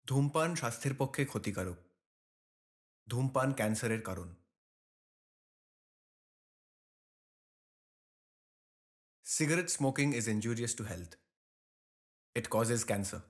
ধূমপান স্বাস্থ্যের পক্ষে ক্ষতিকারক। ধূমপান ক্যান্সারের কারণ। Cigarette smoking is injurious to health. It causes cancer.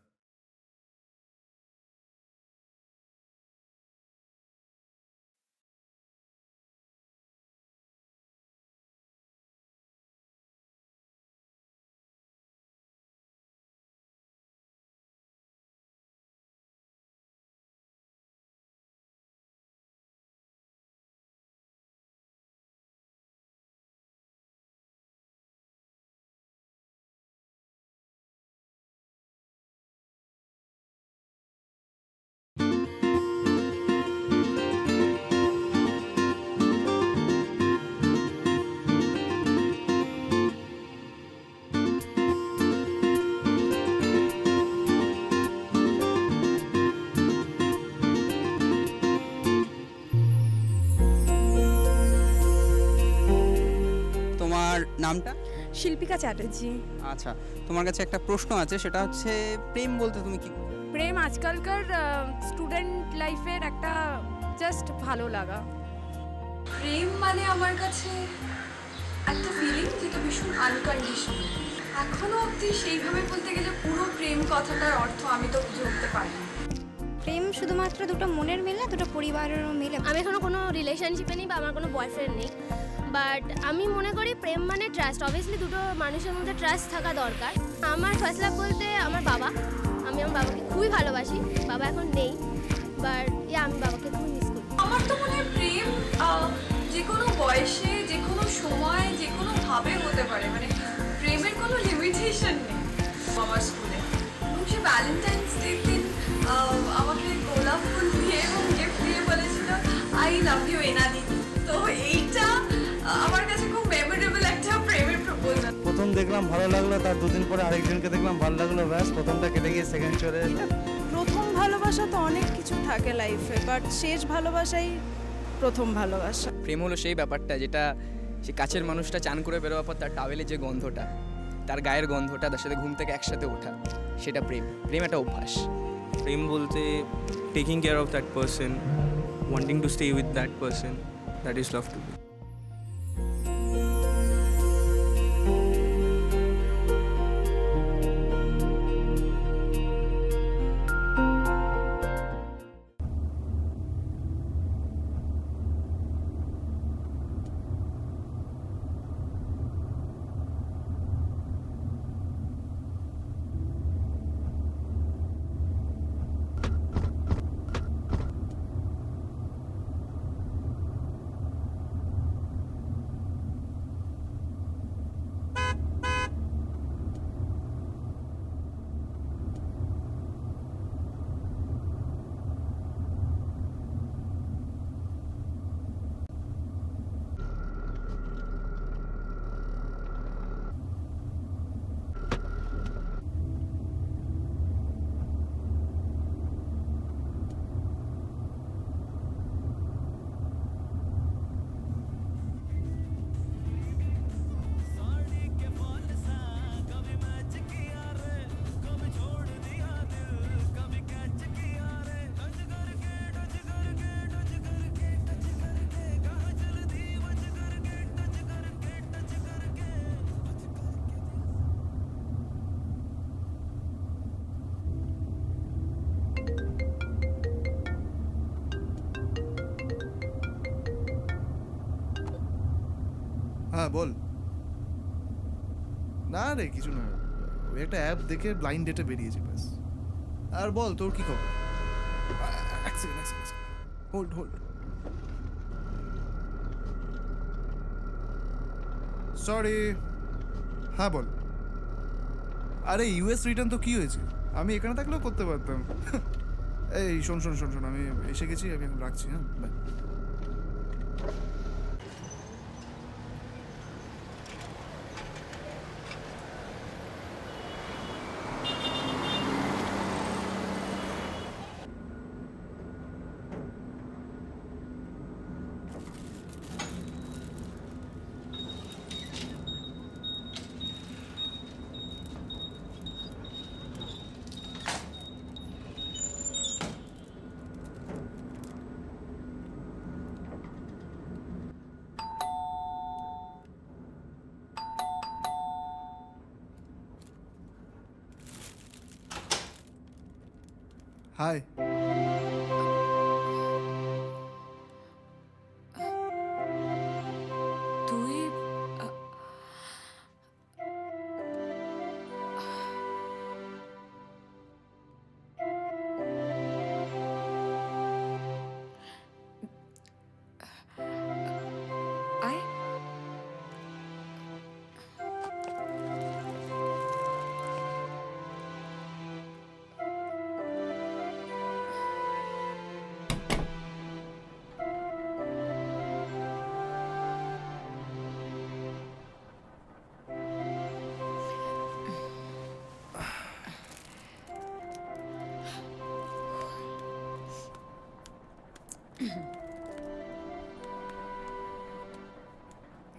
তোমার নামটা? শিল্পিকা চ্যাটার্জি। আচ্ছা, তোমার কাছে একটা প্রশ্ন আছে, সেটা হচ্ছে প্রেম বলতে তুমি কি? প্রেম আজকালকার স্টুডেন্ট লাইফের একটা জাস্ট ভালো লাগা। প্রেম মানে আমার কাছে একটা ফিলিং যেটা ভীষণ আনকন্ডিশনাল। এখনো অবধি সেইভাবে বলতে গেলে পুরো প্রেম কথাটার অর্থ আমি তো বুঝে উঠতে পারি না। প্রেম শুধুমাত্র দুটো মনের মিল না, দুটো পরিবারেরও মিল। আমি এখনো কোনো রিলেশনশিপে নেই বা আমার কোনো বয়ফ্রেন্ড নেই, বাট আমি মনে করি প্রেম মানে ট্রাস্ট। অবভিয়াসলি দুটো মানুষের মধ্যে ট্রাস্ট থাকা দরকার। আমার ফার্স্ট লাভ বলতে আমার বাবা। আমি আমার বাবাকে খুবই ভালোবাসি। বাবা এখন নেই, বাট আমি বাবাকে খুব মিস করি। আমার তো মনে হয় প্রেম যে কোনো বয়সে, যে কোনো সময়, যে কোনো ভাবে হতে পারে। মানে প্রেমের কোনো লিমিটেশন নেই। আমার স্কুলে এবং সে ভ্যালেন্টাইন্স ডে দিন আমাকে গোলাপ ফুল দিয়ে এবং গিফট দিয়ে বলেছিল আই লাভ ইউ এনাদি। তো এইটা আমার কাছে খুব মেমোরেবল একটা প্রেমের প্রপোজাল। প্রথম দেখলাম ভালো লাগলো, তার দুদিন পরে আরেকজনকে দেখলাম ভালো লাগলো, ব্যাস প্রথমটা কেটে গিয়ে সেকেন্ড চলে এলো। প্রথম ভালোবাসা তো অনেক কিছু থাকে লাইফে, বাট শেষ ভালোবাসাই প্রথম ভালোবাসা। প্রেম হলো সেই ব্যাপারটা যেটা সে কাছের মানুষটা চান করে বেরোবার পর তার টাওয়েলে যে গন্ধটা, তার গায়ের গন্ধটা, তার সাথে ঘুম থেকে একসাথে ওঠা, সেটা প্রেম। প্রেম একটা অভ্যাস। প্রেম বলতে taking care of that person, wanting to stay with that person, that is love to me. হ্যাঁ বল। না রে কিছু না, ওই একটা অ্যাপ দেখে ব্লাইন্ড ডেটে বেরিয়েছি ব্যাস। আর বল তোর কি খবর? Hold hold, sorry. হ্যাঁ বল। আরে ইউএস রিটার্ন তো কি হয়েছে, আমি এখানে থাকলেও করতে পারতাম। এই শোন শোন শোন শোন, আমি এসে গেছি, আমি এখন রাখছি। হ্যাঁ বাই। হাই। তুই আয়।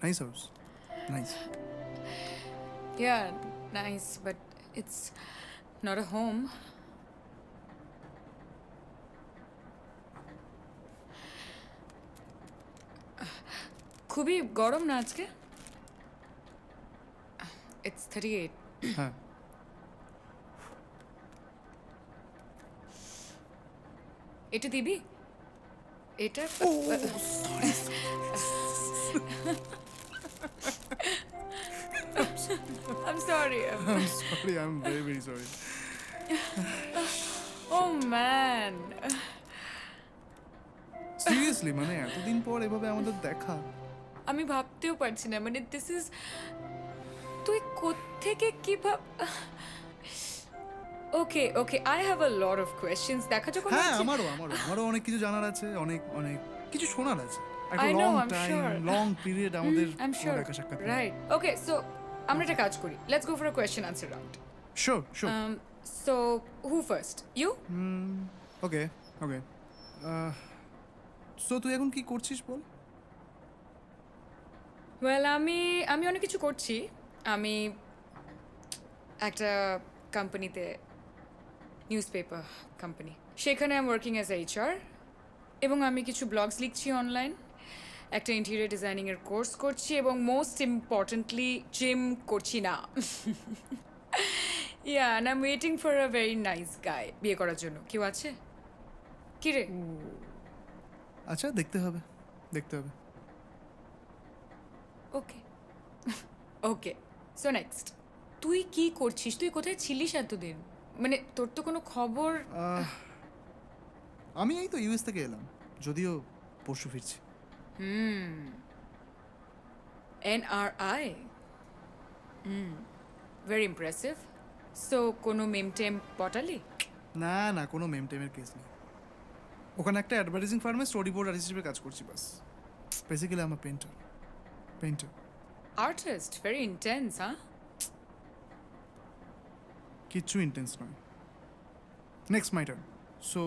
Nice house. Nice. Yeah, nice, but it's not a home. খুবই গরম না আজকে? It's 38. হ্যাঁ। এটা দিবি? এটা I'm sorry. I'm sorry. I'm very, very sorry. Oh man. Seriously, মানে এতদিন পর এভাবে আমাদের দেখা। আমি ভাবতেও পারছি না, মানে দিস ইজ, তুই কোত্থেকে কি ভাব। Okay okay, I have a lot of questions. দেখা যখন হ্যাঁ, আমারও অনেক কিছু জানার আছে, অনেক অনেক কিছু শোনার আছে। একটা I know, long I'm time, sure. Long period আমাদের I'm sure. দেখা সাক্ষাৎ। রাইট, ওকে, সো আমরা একটা কাজ করি, let's go for a question answer round. Sure sure. So who first? You? Okay okay. So তুই এখন কি করছিস বল? ওয়েল, আমি অনেক কিছু করছি। আমি একটা কোম্পানিতে, নিউজ পেপার কোম্পানি, সেখানে I am working as HR, এবং আমি কিছু ব্লগস লিখছি অনলাইন, একটা ইন্টেরিয়র ডিজাইনিংয়ের কোর্স করছি, এবং মোস্ট ইম্পর্টেন্টলি জিম করছি না। Yeah, and I am waiting for a very nice guy বিয়ে করার জন্য। কেউ আছে কি রে? আচ্ছা, দেখতে হবে। ওকে ওকে, সো নেক্সট, তুই কি করছিস? তুই কোথায় ছিলিস এতদিন? মানে তোর তো কোনো খবর। আমি এই তো ইউএস থেকে এলাম, যদিও পরশু ফিরছি। NRI, very impressive. সো কোনো মেম টেম পটালি? না না, কোনো মেম টেমের কেস নেই। ওখানে একটা অ্যাডভার্টাইজিং ফার্মে স্টোরি বোর্ড আর্টিস্ট হিসেবে কাজ করছি বাস। বেসিক্যালি আমি পেইন্টার। আর্টিস্ট, ভেরি ইন্টেন্স, হ্যাঁ? কিচ্ছু ইন্টেন্স নয়। Next my turn. সো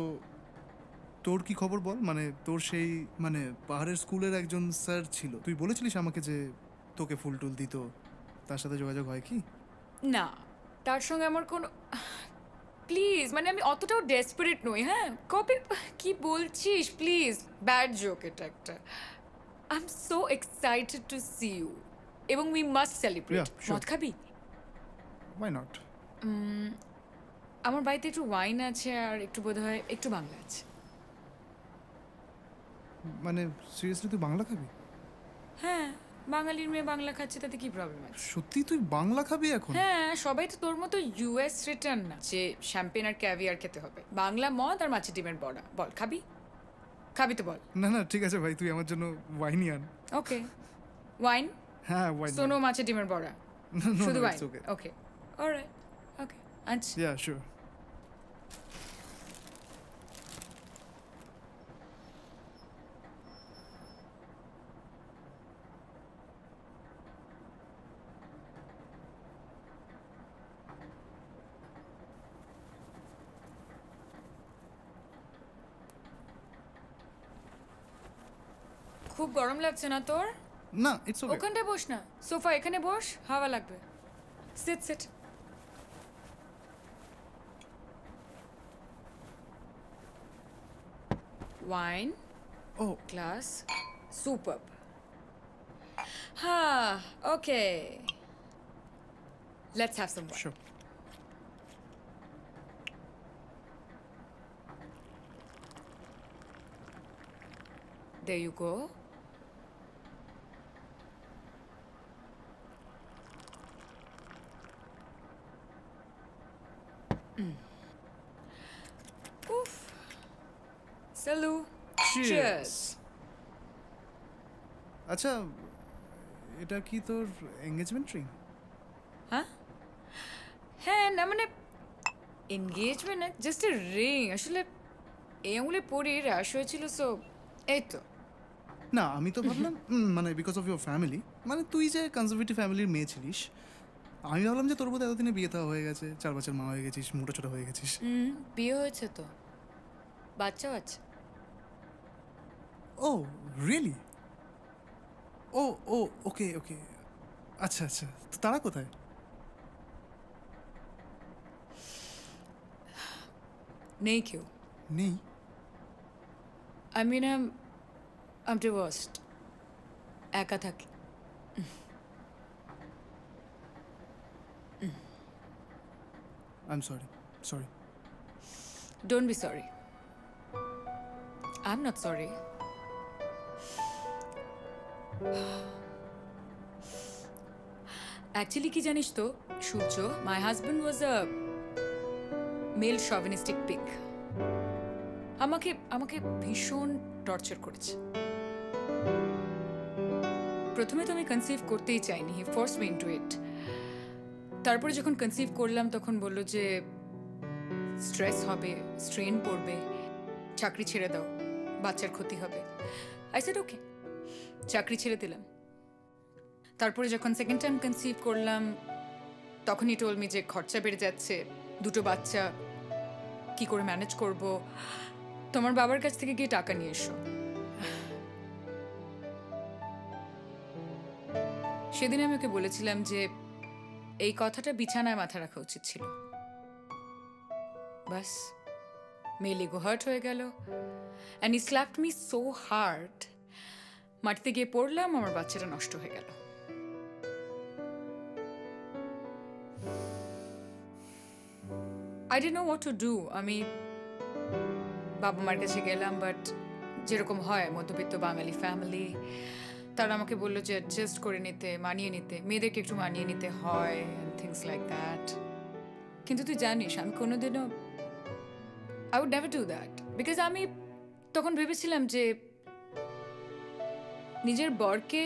তোর কি খবর বল? মানে তোর সেই, মানে পাহাড়ের স্কুলের একজন স্যার ছিল, তুই বলেছিলিস আমাকে যে তোকে ফুল টুল দিত, তার সাথে যোগাযোগ হয় কি? না, তার সঙ্গে আমার কোনো, প্লিজ, মানে আমি অতটাও ডেসপারেট নই। হ্যাঁ, কবে কি বলছিস? প্লিজ, ব্যাড জোক এটা একটা। I am so excited to see you, এবং we must celebrate. Yeah, sure. মদ খাবি? Why not? আমার বাড়িতে একটু ওয়াইন আছে, আর একটু বোধহয় একটু বাংলা আছে। মানে সিরিয়াসলি তুই বাংলা খাবি? হ্যাঁ, বাঙালির মেয়ে বাংলা খাচ্ছে, তাতে কি প্রবলেম আছে? সত্যি তুই বাংলা খাবি এখন? হ্যাঁ, সবাই তো তোর মতো US রিটার্ন না যে শ্যাম্পেন আর ক্যাভিয়ার খেতে হবে। বাংলা মদ আর মাছের ডিমের বড়া। বল, খাবি? খাবি তো বল। না না, ঠিক আছে ভাই, তুই আমার জন্য ওয়াইনই আন। ওকে, ওয়াইন? হ্যাঁ, ওয়াইন। সোনো মাছের ডিমের বড়া, শুধু ওয়াইন? ওকে ওকে, অলরাইট, ওকে, আচ্ছা। Yeah sure. খুব গরম লাগছে না তোর? না, ইটস ওকে। ওখানটায় বস না, সোফা এখানে বস, হাওয়া লাগবে। Sit sit. Wine, Oh, glass, superb. Okay. Let's have some wine. sure. There you go. Oof. Salud. Cheers. আচ্ছা, এটা কি তোর এঙ্গেজমেন্ট রিং? হ্যাঁ, না মানে এনগেজমেন্ট না, জাস্ট এ রিং। আসলে এই আঙুলে পরে র্যাশ হয়েছিল, সো এই তো। না, আমি তো ভাবলাম মানে বিকজ অফ ইউর ফ্যামিলি, মানে তুই যে কনজারভেটিভ ফ্যামিলির মেয়ে ছিলিস, আমি ভাবলাম যে তোর বোধ এতদিনে বিয়ে থাওয়া হয়ে গেছে, 4 বছর মা হয়ে গেছিস, মোটা ছোটা হয়ে গেছিস। বিয়ে হয়েছে তো, বাচ্চাও আছে। ও রিয়েলি? ও ও ওকে ওকে, আচ্ছা আচ্ছা। তো তারা কোথায়? নেই কেউ। নেই? I mean, I'm divorced. একা থাকি। I'm sorry. Sorry. Don't be sorry. I'm not sorry. Actually, কি জানিস তো সূর্য, my husband was a male chauvinistic pig. আমাকে ভীষণ টর্চার করেছে। প্রথমে তো আমি কনসিভ করতেই চাইনি, হি ফোর্স মি ইনটু ইট। তারপরে যখন কনসিভ করলাম তখন বলল যে স্ট্রেস হবে, স্ট্রেন পড়বে, চাকরি ছেড়ে দাও, বাচ্চার ক্ষতি হবে। আই সেড ওকে, চাকরি ছেড়ে দিলাম। তারপরে যখন সেকেন্ড টাইম কনসিভ করলাম তখনই টোল মি যে খরচা বেড়ে যাচ্ছে, 2টো বাচ্চা কি করে ম্যানেজ করব, তোমার বাবার কাছ থেকে গিয়ে টাকা নিয়ে এসো। সেদিন আমি ওকে বলেছিলাম যে এই কথাটা বিছানায় মাথা রাখা উচিত ছিল। বাস মেয়ের ইগো হার্ট হয়ে গেল, and he slapped me so hard. মাটিতে গিয়ে পড়লাম, আমার বাচ্চাটা নষ্ট হয়ে গেল। I didn't know what to do. আমি বাবা মার কাছে গেলাম, বাট যেরকম হয় মধ্যবিত্ত বাঙালি ফ্যামিলি, তারা আমাকে বললো যে অ্যাডজাস্ট করে নিতে, মানিয়ে নিতে, মেয়েদেরকে একটু মানিয়ে নিতে হয়, অ্যান্ড থিংস লাইক দ্যাট। কিন্তু তুই জানিস আমি কোনোদিনও I would never do that, because আমি তখন ভেবেছিলাম যে নিজের বরকে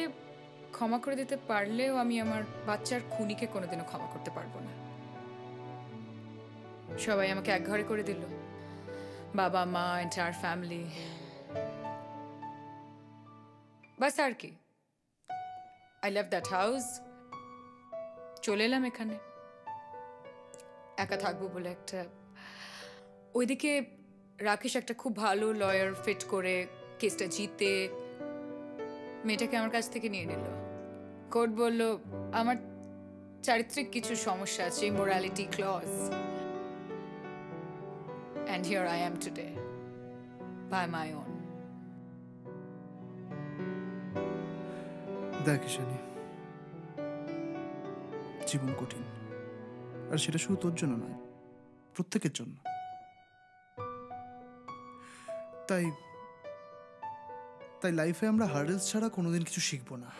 ক্ষমা করে দিতে পারলেও আমি আমার বাচ্চার খুনিকে কোনোদিনও ক্ষমা করতে পারবো না। সবাই আমাকে এক ঘরে করে দিল, বাবা মা, এন্টায়ার ফ্যামিলি। বাস আর কি, আই লাভ দ্যাট হাউস। চলে এলাম এখানে, একা থাকবো বলে একটা। ওইদিকে রাকেশ একটা খুব ভালো লয়ার ফিট করে কেসটা জিতে মেয়েটাকে আমার কাছ থেকে নিয়ে নিল। কোর্ট বলল আমার চারিত্রিক কিছু সমস্যা আছে, morality clause. And here I am today, by my own. দেখ ঈশানী, জীবন কঠিন, আর সেটা শুধু তোর জন্য নয়, প্রত্যেকের জন্য। তাই লাইফে আমরা হার্ডেলস ছাড়া কোনোদিন কিছু শিখবো না,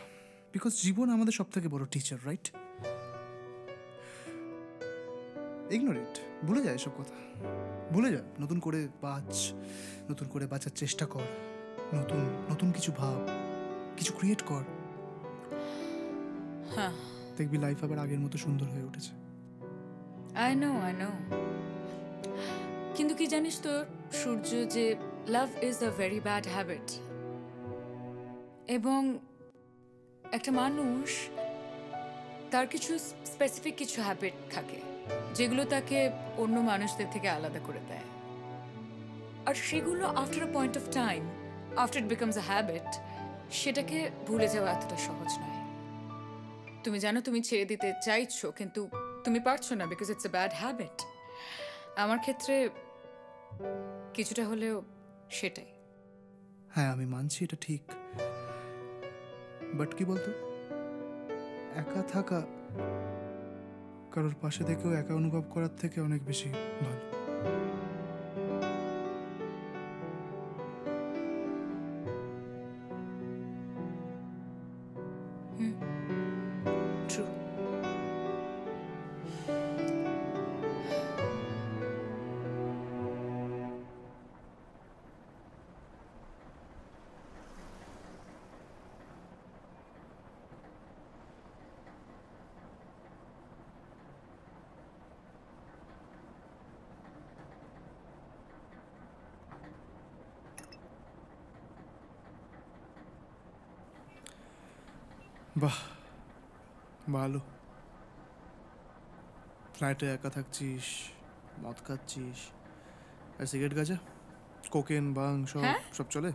বিকজ জীবন আমাদের সব থেকে বড় টিচার, রাইট? ইগনোর ইট, ভুলে যায় এসব কথা, ভুলে যা। নতুন করে বাঁচ, নতুন করে বাঁচার চেষ্টা কর, নতুন নতুন কিছু ভাব, কিছু ক্রিয়েট কর। হ্যাঁ, দেখবি লাইফ আবার আগের মতো সুন্দর হয়ে উঠেছে। I know. কিন্তু কি জানিস তো সূর্য, যে love is a very bad habit. এবং একটা মানুষ তার কিছু স্পেসিফিক কিছু হ্যাবিট থাকে যেগুলো তাকে অন্য মানুষদের থেকে আলাদা করে দেয়, আর সেগুলো after a point of time, after it becomes a habit, সেটাকে ভুলে যাওয়া এতটা সহজ নয়। তুমি জানো তুমি ছেড়ে দিতে চাইছো, কিন্তু তুমি পারছো না, because it's a bad habit. আমার ক্ষেত্রে কিছুটা হলেও সেটাই। হ্যাঁ, আমি মানছি এটা ঠিক, বাট কি বলতো, একা থাকা কারোর পাশে থেকেও একা অনুভব করার থেকে অনেক বেশি ভালো। বাহ, ভালো। ফ্ল্যাটে একা থাকছিস, মদ খাচ্ছিস, আর সিগারেট গাঁজা, কোকেন, বাং সব চলে?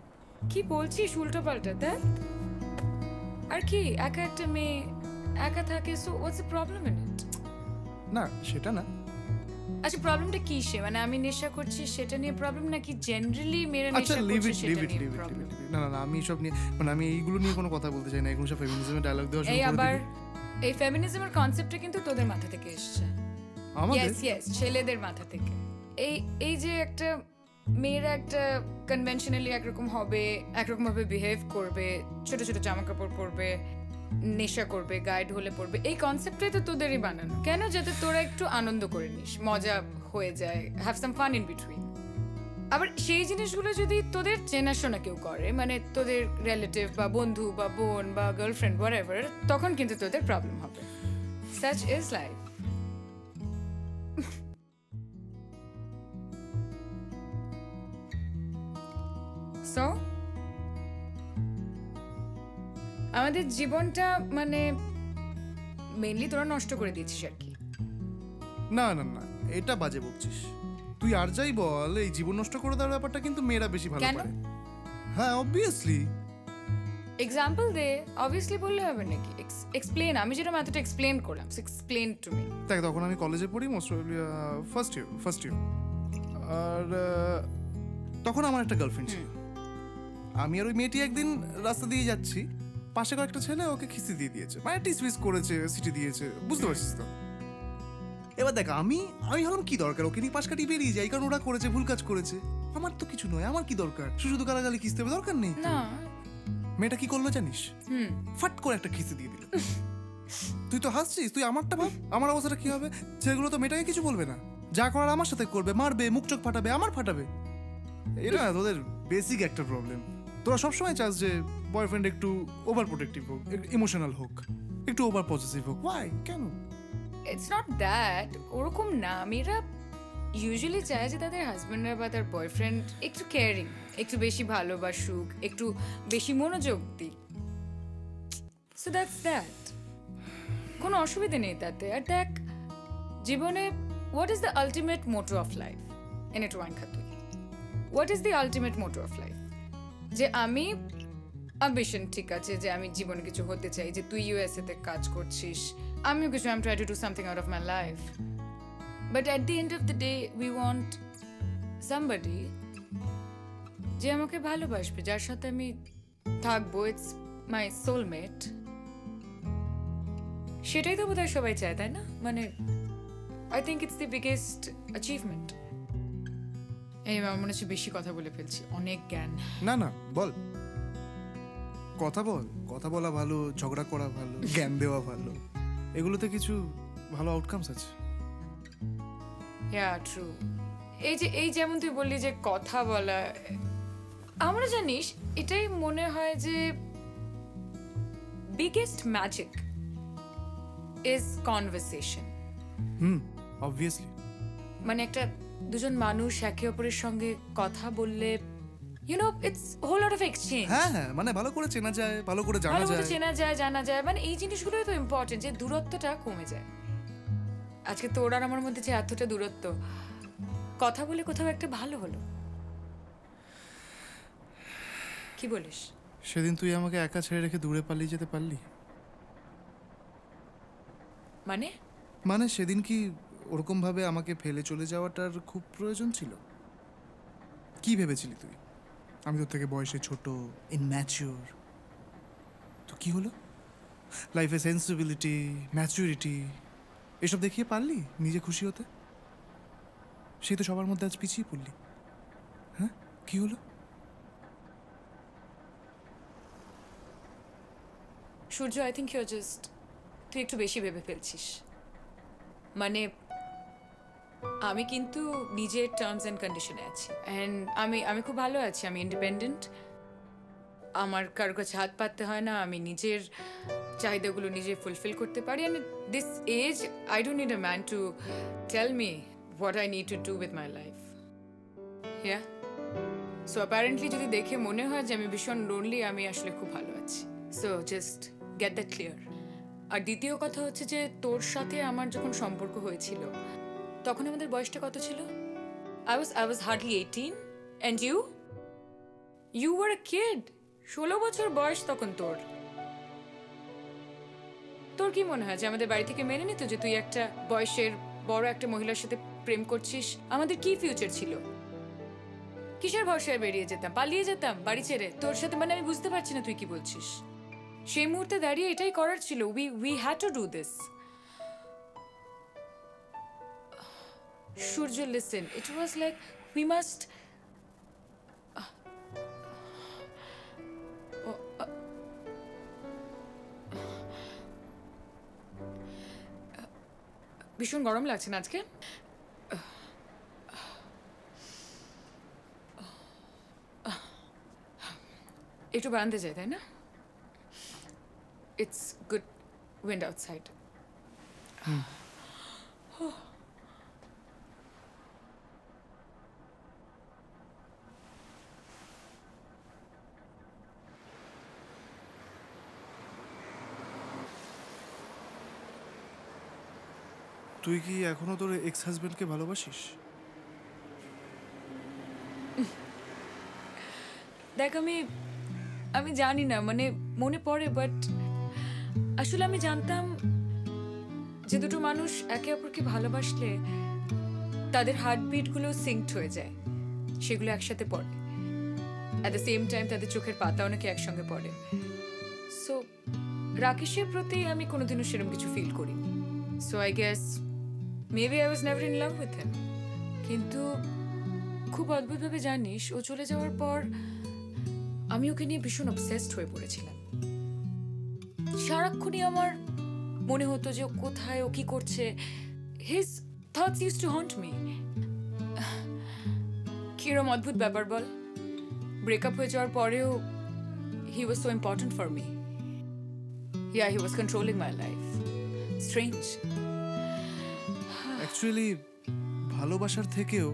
কি বলছিস উল্টো পাল্টা? দেখ, আর কি একা একটা মেয়ে একা থাকে, so what's the problem in it? না, সেটা না। আচ্ছা, প্রবলেমটা কি? সে মানে আমি নেশা করছি সেটা নিয়ে প্রবলেম, নাকি জেনারেলি মেয়েরা নেশা করছে সেটা নিয়ে প্রবলেম? না না, আমি সব নিয়ে মানে আমি এইগুলো নিয়ে কোনো কথা বলতে চাই না। এগুলো সব ফেমিনিজমের ডায়লগ দেওয়া শুরু করে দিবি। আবার এই ফেমিনিজমের কনসেপ্টটা কিন্তু তোদের মাথা থেকে এসেছে। আমাদের? ইয়েস, ছেলেদের মাথা থেকে। এই যে একটা মেয়েরা একটা কনভেনশনালি একরকম হবে, একরকম ভাবে বিহেভ করবে, ছোট ছোট জামা কাপড় পরবে, নেশা করবে, গায়ে ঢলে পড়বে, এই কনসেপ্টটাই তো তোদেরই বানানো। কেন? যাতে তোরা একটু আনন্দ করে নিস, মজা হয়ে যায়, have some fun in between. আবার সেই জিনিসগুলো যদি তোদের চেনাশোনা কেউ করে, মানে তোদের রিলেটিভ বা বন্ধু বা বোন বা গার্লফ্রেন্ড হোয়াটএভার, তখন কিন্তু তোদের প্রবলেম হবে। Such is life. সো আমাদের জীবনটা মানে মেইনলি তোরা নষ্ট করে দিয়েছিস আর কি। না না না, এটা বাজে বকছিস তুই। আর যাই বল, এই জীবন নষ্ট করে দেওয়ার ব্যাপারটা কিন্তু মেয়েরা বেশি ভালো পারে। হ্যাঁ, অবভিয়াসলি। Example they. অবভিয়াসলি বললে হবে নাকি? এক্সপ্লেন। আমি যেটা এতটা এক্সপ্লেন করলাম, এক্সপ্লেন টু মি। দেখ, তখন আমি কলেজে পড়ি, ফার্স্ট ইয়ার। আর তখন আমার একটা গার্লফ্রেন্ড ছিল। আমি আর ওই মেয়েটি একদিন রাস্তা দিয়ে যাচ্ছি, পাশে কয়েকটা ছেলে ওকে খিস্তি দিয়ে দিয়েছে, মানে টিসমিস করেছে, সিটি দিয়েছে, বুঝতে পারছিস তো? এবার দেখ, আমি ভাবলাম কি দরকার, ওকে নিয়ে পাশ কাটিয়ে বেরিয়ে যাই, কারণ ওরা করেছে, ভুল কাজ করেছে, আমার তো কিছু নয়, আমার কি দরকার? শুধু গালাগালি খিস্তে হবে, দরকার নেই। না, মেয়েটা কি করলো জানিস? ফাট করে একটা খিস্তি দিয়ে দিল। তুই তো হাসছিস, তুই আমারটা ভাব, আমার অবস্থাটা কি হবে? ছেলেগুলো তো মেয়েটাকে কিছু বলবে না, যা করার আমার সাথে করবে, মারবে, মুখ চোখ ফাটাবে, আমার ফাটাবে। এটা না তোদের বেসিক একটা প্রবলেম। তোরা সবসময় চাস যে বয়ফ্রেন্ড একটু ওভার প্রোটেক্টিভ হোক, ইমোশনাল হোক, একটু ওভার পজিটিভ হোক। ওয়াই? কেন? ইটস নট দ্যাট, ওরকম না। মেয়েরা ইউজুয়ালি চায় যে তাদের হাজব্যান্ডরা বা তার বয়ফ্রেন্ড একটু কেয়ারিং, একটু বেশি ভালোবাসুক, একটু বেশি মনোযোগ দিক। সো দ্যাটস দ্যাট, কোনো অসুবিধা নেই তাতে। আর দেখ, জীবনে what is the ultimate motto of life? এনে একটু ওয়াইন খা তুই। What is the ultimate motto of life? যে আমি অ্যাম্বিশন, ঠিক আছে, যে আমি জীবনে কিছু হতে চাই, যে তুই ইউএসএ তে কাজ করছিস, আমিও কিছু, I am try to do something out of my life. But at the end of the day we want somebody যে আমাকে ভালোবাসবে, যার সাথে আমি থাকবো, ইটস মাই সোলমেট। সেটাই তো বোধহয় সবাই চায়, তাই না? মানে I think it's the biggest achievement. এই আমার মনে হচ্ছে বেশি কথা বলে ফেলছি, অনেক জ্ঞান। না না, বল, কথা বল। কথা বলা ভালো, ঝগড়া করা ভালো, জ্ঞান দেওয়া ভালো, এগুলোতে কিছু ভালো আউটকামস আছে। ইয়া ট্রু। এই যেমন তুই বললি যে কথা বলা, আমরা জানিস এটাই মনে হয় যে biggest magic is conversation. Obviously. মানে একটা দুজন মানুষ একে অপরের সঙ্গে কথা বললে, you know, it's whole lot of exchange. হ্যাঁ হ্যাঁ, মানে ভালো করে চেনা যায়, ভালো করে জানা যায়। মানে এই জিনিসগুলোই তো ইম্পর্টেন্ট, যে দূরত্বটা কমে যায়। আজকে তোর আর আমার মধ্যে যে এতটা দূরত্ব, কথা বলে কোথাও একটা ভালো হলো। কি বলিস? সেদিন তুই আমাকে একা ছেড়ে রেখে দূরে পালিয়ে যেতে পারলি? মানে সেদিন কি ওরকম ভাবে আমাকে ফেলে চলে যাওয়াটার খুব প্রয়োজন ছিল? কি ভেবেছিলি তুই? আমি তোর থেকে বয়সে ছোট, ইনম্যাচিওর। তো কি হলো? লাইফে সেন্সিবিলিটি, ম্যাচুরিটি এসব দেখিয়ে পারলি নিজে খুশি হতে? সেই তো সবার মধ্যে আজ পিছিয়ে পড়লি। হ্যাঁ, কি হলো? সূর্য, আই থিঙ্ক তুই একটু বেশি ভেবে ফেলছিস। মানে আমি কিন্তু নিজের টার্মস অ্যান্ড কন্ডিশনে আছি, অ্যান্ড আমি খুব ভালো আছি। আমি ইন্ডিপেন্ডেন্ট, আমার কারোর কাছে হাত পাততে হয় না, আমি নিজের চাহিদাগুলো নিজে ফুলফিল করতে পারি। And this age I don't need a man to tell me what I need to do with my life. হ্যাঁ, সো অ্যাপারেন্টলি যদি দেখে মনে হয় যে আমি ভীষণ লোনলি, আমি আসলে খুব ভালো আছি। So just get that clear. আর দ্বিতীয় কথা হচ্ছে যে তোর সাথে আমার যখন সম্পর্ক হয়েছিল তখন আমাদের বয়সটা কত ছিল? I was hardly 18 and you were a kid. 16 বছর বয়স তখন তোর। তোর কি মনে হয় যে আমাদের বাড়ি থেকে মেনে নিত যে তুই একটা বয়সের বড় একটা মহিলার সাথে প্রেম করছিস? আমাদের কি ফিউচার ছিল? কিসের ভরসায় বেরিয়ে যেতাম, পালিয়ে যেতাম বাড়ি ছেড়ে তোর সাথে? মানে আমি বুঝতে পারছি না তুই কি বলছিস। সেই মুহূর্তে দাঁড়িয়ে এটাই করার ছিল। We had to do this. Surya, listen, it was like we must ভীষণ গরম লাগছে না আজকে? একটু বারান্দা যাই, তাই না? It's good wind outside. তুই কি এখনো তোর এক্স হাজবেন্ডকে ভালোবাসিস? দেখ, আমি জানি না, মানে মনে পড়ে, বাট আসলে আমি জানতাম যে দুটো মানুষ একে অপরকে ভালোবাসলে তাদের হার্টবিটগুলো সিঙ্কড হয়ে যায়, সেগুলো একসাথে পড়ে। অ্যাট দ্য সেম টাইম তাদের চোখের পাতাও নাকি একসঙ্গে পড়ে। সো রাকেশের প্রতি আমি কোনোদিনও সেরকম কিছু ফিল করিনি। So I guess maybe I was never in love with him. কিন্তু খুব অদ্ভুতভাবে জানিস, ও চলে যাওয়ার পর আমি ওকে নিয়ে ভীষণ অবসেসড হয়ে পড়েছিলাম। সারাক্ষণই আমার মনে হতো যে ও কোথায়, ও কি করছে। His thoughts use to haunt me. কিরম অদ্ভুত ব্যাপার বল, ব্রেকআপ হয়ে যাওয়ার পরেও he was so important for me. Yeah, he was controlling my life. Strange. Actually ভালোবাসার থেকেও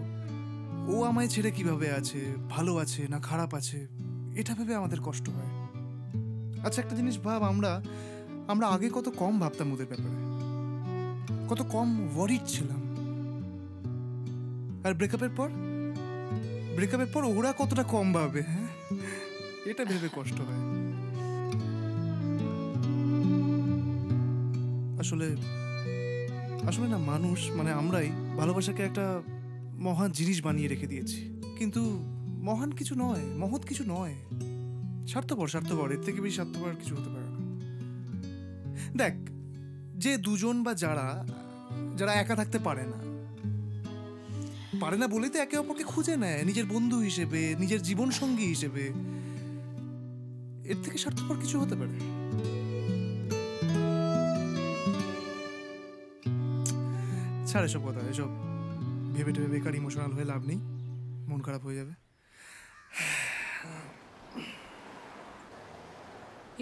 ও আমায় ছেড়ে কিভাবে আছে, ভালো আছে না খারাপ আছে, এটা ভেবে আমাদের কষ্ট হয়। আচ্ছা, একটা জিনিস ভাব, আমরা আগে কত কম ভাবতাম ওদের ব্যাপারে, কত কম ওয়ারিড ছিলাম। আর ব্রেকআপের পর ওরা কতটা কম ভাবে, হ্যাঁ, এটা ভেবে কষ্ট হয়। আসলে না, মানুষ মানে আমরাই ভালোবাসাকে একটা মহান জিনিস বানিয়ে রেখে দিয়েছি। কিন্তু মহান কিছু নয়, মহৎ কিছু নয়, স্বার্থপর। এর থেকে বেশি স্বার্থপর কিছু হতে পারে না। দেখ, যে দুজন বা যারা একা থাকতে পারে না বলেই তো একে অপরকে খুঁজে নেয় নিজের বন্ধু হিসেবে, নিজের জীবন সঙ্গী হিসেবে। এর থেকে স্বার্থপর কিছু হতে পারে? ছাড় এসব কথা, এসব ভেবে বেকার ইমোশনাল হয়ে লাভ নেই, মন খারাপ হয়ে যাবে।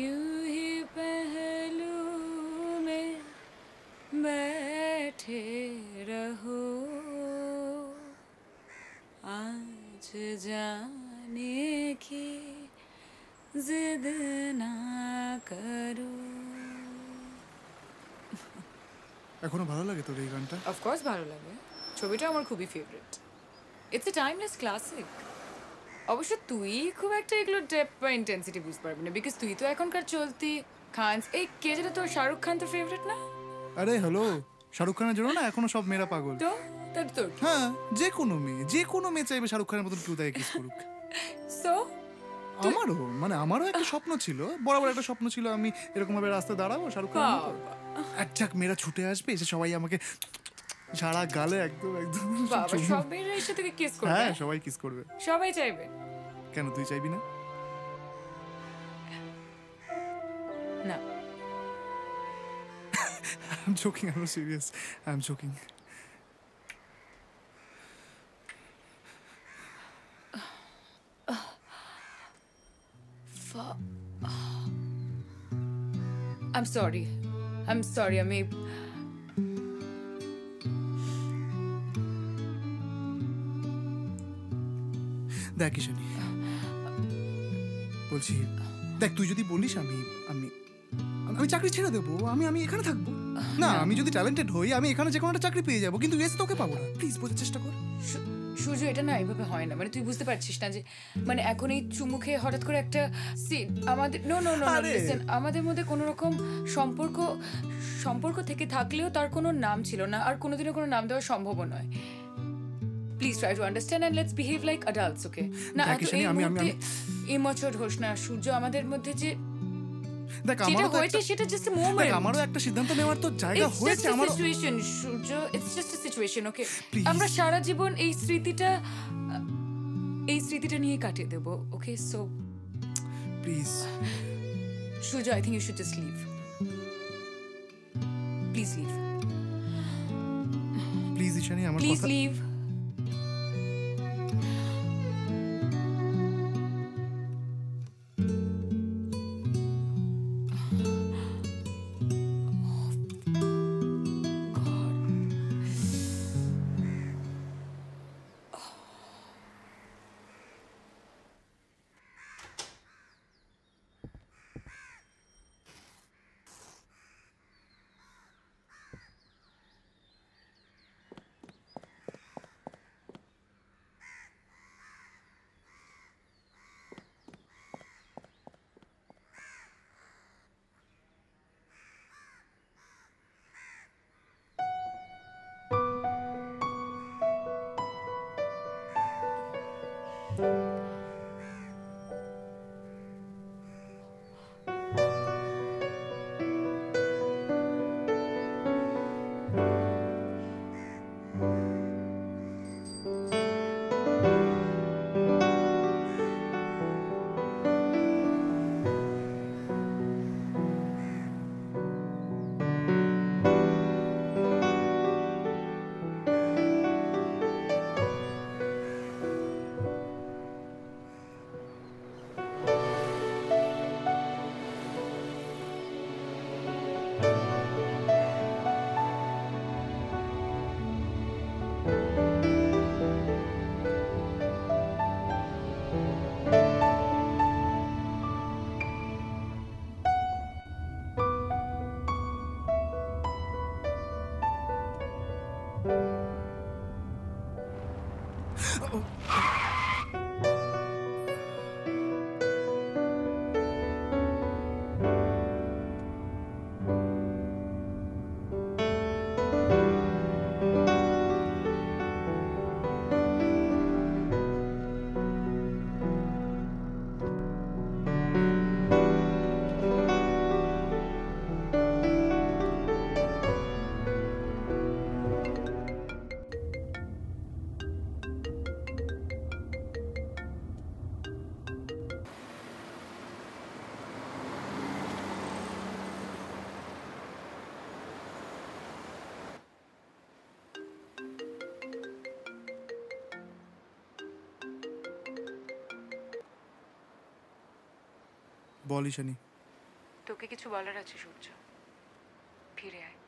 यूं ही पहलू में बैठे रहो, आज जाने की जिद ना करो। এখনো ভালো লাগে তোর এই গানটা? অফকোর্স ভালো লাগে, ছবিটা আমার খুবই favourite. It's a timeless classic. অবশ্য তুই খুব একটা এগুলো ডেপথ বা ইন্টেন্সিটি বুঝতে পারবি না, বিকজ তুই তো এখনকার চলতি খান। এই কে যেটা তোর শাহরুখ খান তোর ফেভারিট না? আরে হ্যালো, শাহরুখ খানের জন্য না এখনো সব মেয়েরা পাগল। তো তোর হ্যাঁ, যে কোনো মেয়ে চাইবে শাহরুখ খানের মতন কেউ তাকে কিস করুক। সো আমারও একটা স্বপ্ন ছিল, বরাবর একটা স্বপ্ন ছিল, আমি এরকম ভাবে রাস্তায় দাঁড়াবো, শাহরুখ খান এক মেয়েরা ছুটে আসবে, এসে সবাই আমাকে ঝাড়া গালে একদম বাবা, সব মেয়েরা এসে তোকে কিস করবে? হ্যাঁ, সবাই কিস করবে। সবাই চাইবে? কেন তুই চাইবি না? না, I'm joking, I'm serious, I'm joking. I'm sorry, আমি দেখ ঈশানী, বলছি, দেখ তুই যদি বলিস আমি চাকরি ছেড়ে দেবো, আমি এখানে থাকবো। না, আমি যদি ট্যালেন্টেড হই আমি এখানে যে কোনো একটা চাকরি পেয়ে যাবো, কিন্তু ইউএস তোকে পাবো না। প্লিজ বোঝার চেষ্টা কর। সূর্য, এটা না এইভাবে হয় না। মানে তুই বুঝতে পারছিস না যে মানে এখন এই চুমুখে হঠাৎ করে একটা সিন আমাদের নো নো নো লিসেন, আমাদের মধ্যে কোনো রকম সম্পর্ক থেকে থাকলেও তার কোনো নাম ছিল না, আর কোনোদিনও কোনো নাম দেওয়া সম্ভব নয়। Please try to understand and let's behave like adults, okay? না এত এই মুহূর্তে ইম্যাচিউর হোস না সূর্য। আমাদের মধ্যে যে যেটা হয়েছে সেটা জাস্ট আ মোমেন্ট। আমারও একটা সিদ্ধান্ত নেওয়ার তো জায়গা হয়েছে। আমার situation Surya, it's just a situation, okay? আমরা সারা জীবন এই স্মৃতিটা নিয়ে কাটিয়ে দেব, okay? So please Surya, I think you should just leave. Please leave, please Ishani, আমার প্লিজ কথা লিভ। বল ঈশানী। তোকে কিছু বলার আছে সূর্য, ফিরে আয়।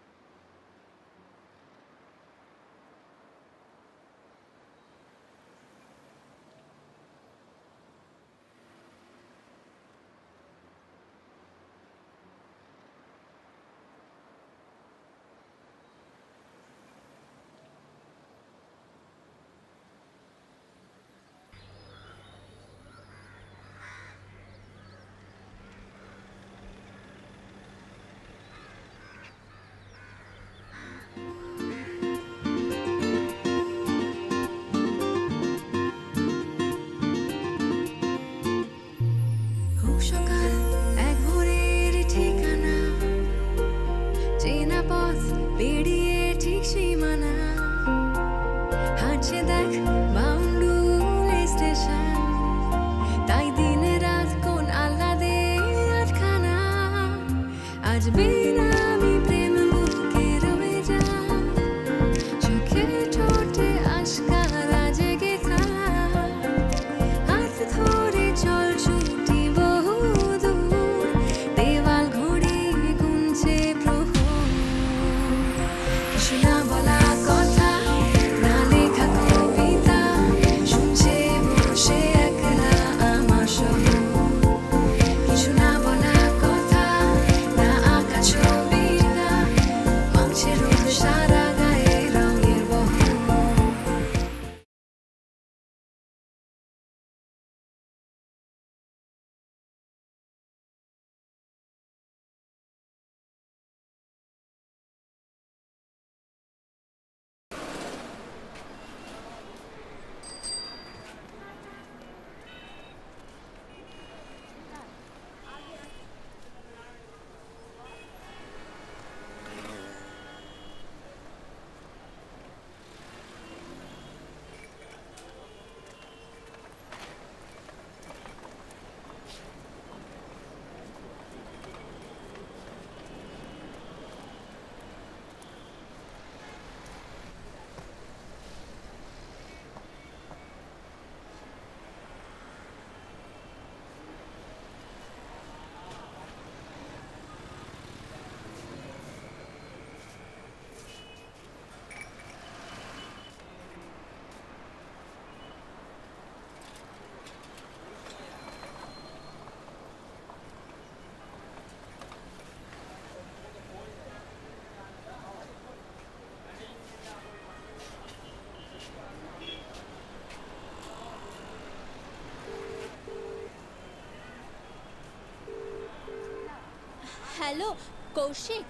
হ্যালো কৌশিক,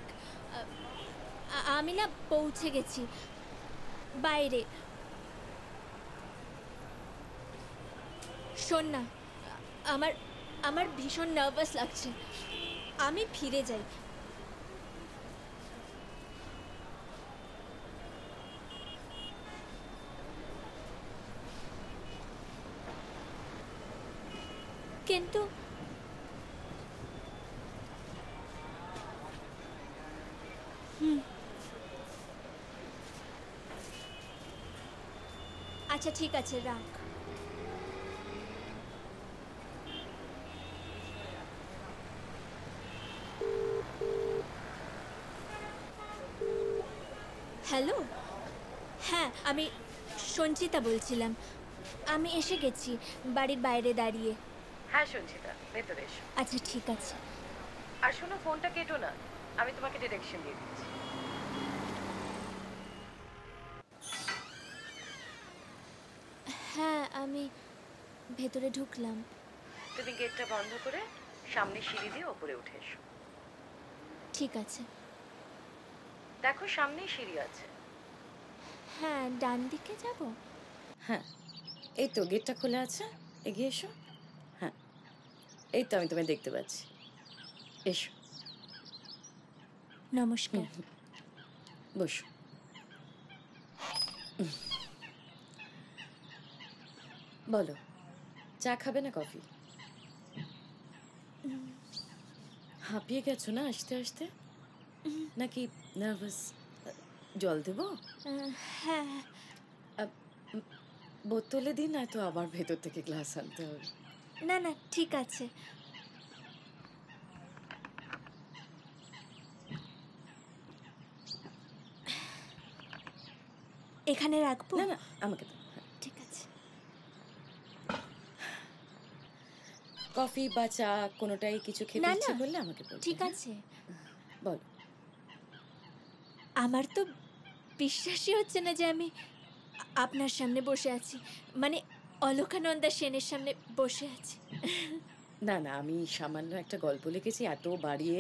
আমি না পৌঁছে গেছি বাইরে। শোন না, আমার আমার ভীষণ নার্ভাস লাগছে, আমি ফিরে যাই। কিন্তু আচ্ছা ঠিক আছে, রাখ। হ্যালো, হ্যাঁ আমি সঞ্চিতা বলছিলাম, আমি এসে গেছি বাড়ির বাইরে দাঁড়িয়ে। হ্যাঁ সঞ্চিতা, ভেতরে এসো। আচ্ছা ঠিক আছে। আর শোনো, ফোনটা কেটো না, আমি তোমাকে ডিরেকশন দিয়ে দিচ্ছি। হ্যাঁ আমি ভেতরে ঢুকলাম। তুমি গেটটা বন্ধ করে সামনে সিঁড়ি দিয়ে ওপরে উঠে এসো। ঠিক আছে। দেখো সামনেই সিঁড়ি আছে। হ্যাঁ, ডান দিকে যাব। হ্যাঁ এই তো গেটটা খোলা আছে, এগিয়ে এসো। হ্যাঁ এই তো আমি তোমায় দেখতে পাচ্ছি, এসো। নমস্কার। বসো। বলো, চা খাবে না কফি? হাঁপিয়ে গেছো না আসতে আসতে, নাকি নার্ভাস? জল দেবো? হ্যাঁ। বোতলে দিন, না তো আবার ভেতর থেকে গ্লাস আনতে হবে। না না ঠিক আছে। এখানে রাখবো? না না আমাকে দাও। ঠিক আছে। কফি বা চা কোনোটাই কিছু খেতে ইচ্ছে করলে আমাকে বলবে। ঠিক আছে। বল। আমার তো বিশ্বাসই হচ্ছে না যে আমি আপনার সামনে বসে আছি, মানে অলকানন্দা সেনের সামনে বসে আছি। না না, আমি সামান্য একটা গল্প লিখেছি, এত বাড়িয়ে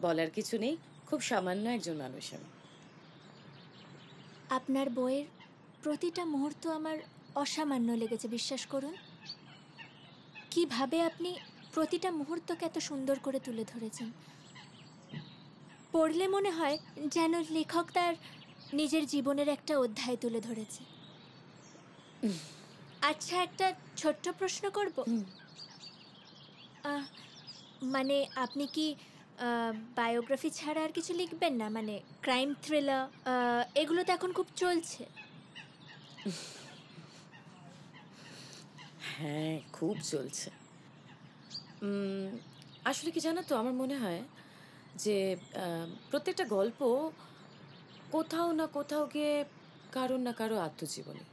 বলার কিছু নেই, খুব সামান্য একজন মানুষ আমি। আপনার বইয়ের প্রতিটা মুহূর্ত আমার অসামান্য লেগেছে, বিশ্বাস করুন। কিভাবে আপনি প্রতিটা মুহূর্তকে এত সুন্দর করে তুলে ধরেছেন। পড়লে মনে হয় যেন লেখক তার নিজের জীবনের একটা অধ্যায় তুলে ধরেছে। আচ্ছা একটা ছোট্ট প্রশ্ন করব? মানে আপনি কি বায়োগ্রাফি ছাড়া আর কিছু লিখবেন না? মানে ক্রাইম থ্রিলার এগুলো তো এখন খুব চলছে। হ্যাঁ খুব চলছে। আসলে কি জানো তো, আমার মনে হয় যে প্রত্যেকটা গল্প কোথাও না কোথাও গিয়ে কারোর না কারো আত্মজীবনী।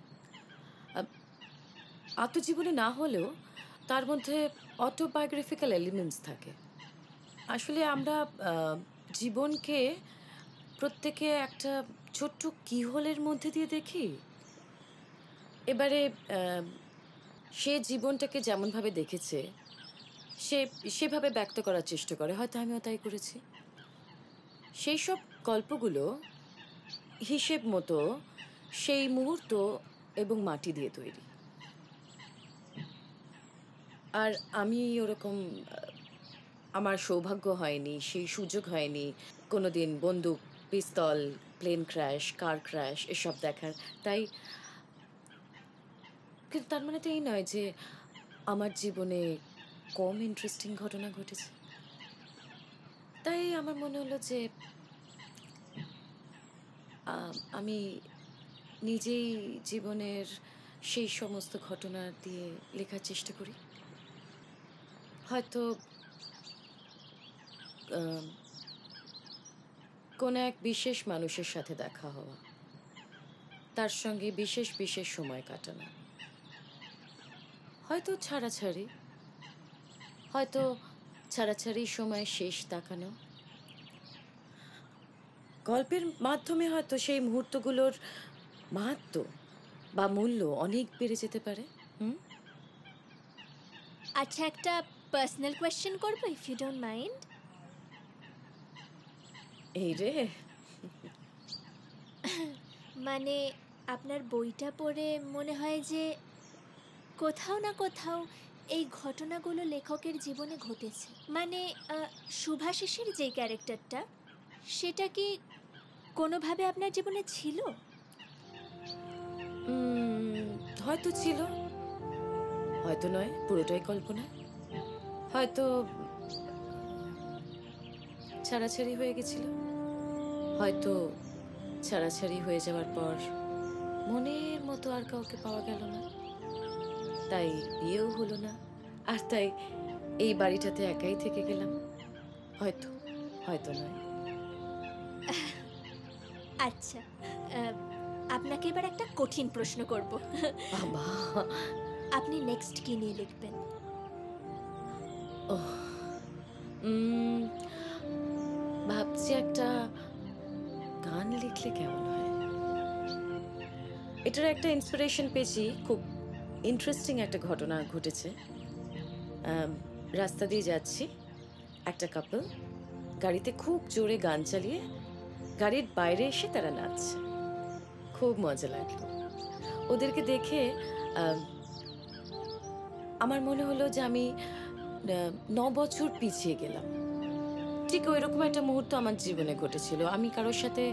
আত্মজীবনী না হলেও তার মধ্যে অটোবায়োগ্রাফিক্যাল এলিমেন্টস থাকে। আসলে আমরা জীবনকে প্রত্যেকে একটা ছোট্ট কিহোলের মধ্যে দিয়ে দেখি। এবারে সে জীবনটাকে যেমনভাবে দেখেছে সেভাবে ব্যক্ত করার চেষ্টা করে, হয়তো আমিও তাই করেছি। সেই সব গল্পগুলো হিসেব মতো সেই মুহূর্ত এবং মাটি দিয়ে তৈরি। আর আমি ওরকম, আমার সৌভাগ্য হয়নি, সেই সুযোগ হয়নি কোনোদিন বন্দুক, পিস্তল, প্লেন ক্র্যাশ, কার ক্র্যাশ এসব দেখার। তাই কিন্তু তার মানে তো এই নয় যে আমার জীবনে কম ইন্টারেস্টিং ঘটনা ঘটেছে। তাই আমার মনে হলো যে আমি নিজেই জীবনের সেই সমস্ত ঘটনা দিয়ে লেখার চেষ্টা করি। হয়তো কোনো এক বিশেষ মানুষের সাথে দেখা হওয়া, তার সঙ্গে বিশেষ বিশেষ সময় কাটানো, হয়তো ছাড়াছাড়ি, হয়তো ছাড়াছাড়ি সময় শেষ তাকানো। গল্পের মাধ্যমে হয়তো সেই মুহূর্তগুলোর মাহাত্ম্য বা মূল্য অনেক বেড়ে যেতে পারে। আচ্ছা একটা পার্সোনাল কোয়েশ্চেন করবো, ইফ ইউ ডোন্ট মাইন্ড? এই রে, মানে আপনার বইটা পড়ে মনে হয় যে কোথাও না কোথাও এই ঘটনাগুলো লেখকের জীবনে ঘটেছে। মানে শুভাশিসের যে ক্যারেক্টারটা, সেটা কি কোনোভাবে আপনার জীবনে ছিল? হয়তো ছিল, হয়তো নয়, পুরোটাই কল্পনা। হয়তো ছাড়াছাড়ি হয়ে গেছিল, হয়তো ছাড়াছাড়ি হয়ে যাওয়ার পর মনের মতো আর কাউকে পাওয়া গেল না, তাই বিয়েও হলো না, আর তাই এই বাড়িটাতে একাই থেকে গেলাম। হয়তো, হয়তো নয়। আচ্ছা, আপনাকে এবার একটা কঠিন প্রশ্ন করব। বাবা, আপনি নেক্সট কি নিয়ে লিখবেন? ভাবছি একটা গান লিখলে কেমন হয়। এটার একটা ইন্সপিরেশন পেয়েছি, খুব ইন্টারেস্টিং একটা ঘটনা ঘটেছে। রাস্তা দিয়ে যাচ্ছি, একটা কাপল গাড়িতে খুব জোরে গান চালিয়ে গাড়ির বাইরে এসে তারা নাচছে। খুব মজা লাগলো ওদেরকে দেখে। আমার মনে হলো যে আমি 9 বছর পিছিয়ে গেলাম। ঠিক ওই রকম একটা মুহূর্ত আমার জীবনে ঘটেছিল। আমি কারোর সাথে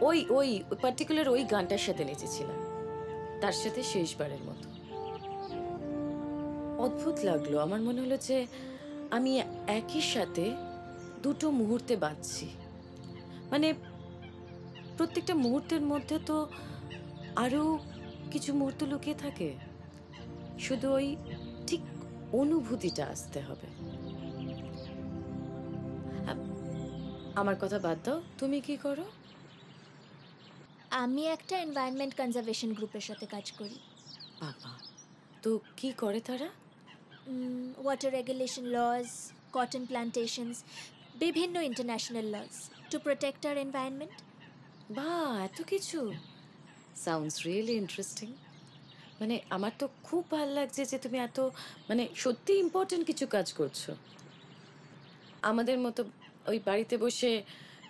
ওই ওই পার্টিকুলার ওই গানটার সাথে নেচেছিলাম, তার সাথে শেষবারের মতো। অদ্ভুত লাগলো। আমার মনে হলো যে আমি একই সাথে দুটো মুহূর্তে বাঁচছি। মানে প্রত্যেকটা মুহূর্তের মধ্যে তো আরো কিছু মুহূর্ত লুকিয়ে থাকে, শুধু ওই ঠিক অনুভূতিটা আসতে হবে। আমার কথা বাদ দাও, তুমি কি করো? আমি একটা এনভায়রনমেন্ট কনজারভেশন গ্রুপের সাথে কাজ করি। বাবা, তো কি করে তারা? Water regulation laws, cotton plantations, বিভিন্ন international laws to protect our environment. বাহ, এত কিছু! Sounds really interesting. মানে আমার তো খুব ভালো লাগছে যে তুমি এত মানে সত্যি ইম্পর্টেন্ট কিছু কাজ করছো। আমাদের মতো ওই বাড়িতে বসে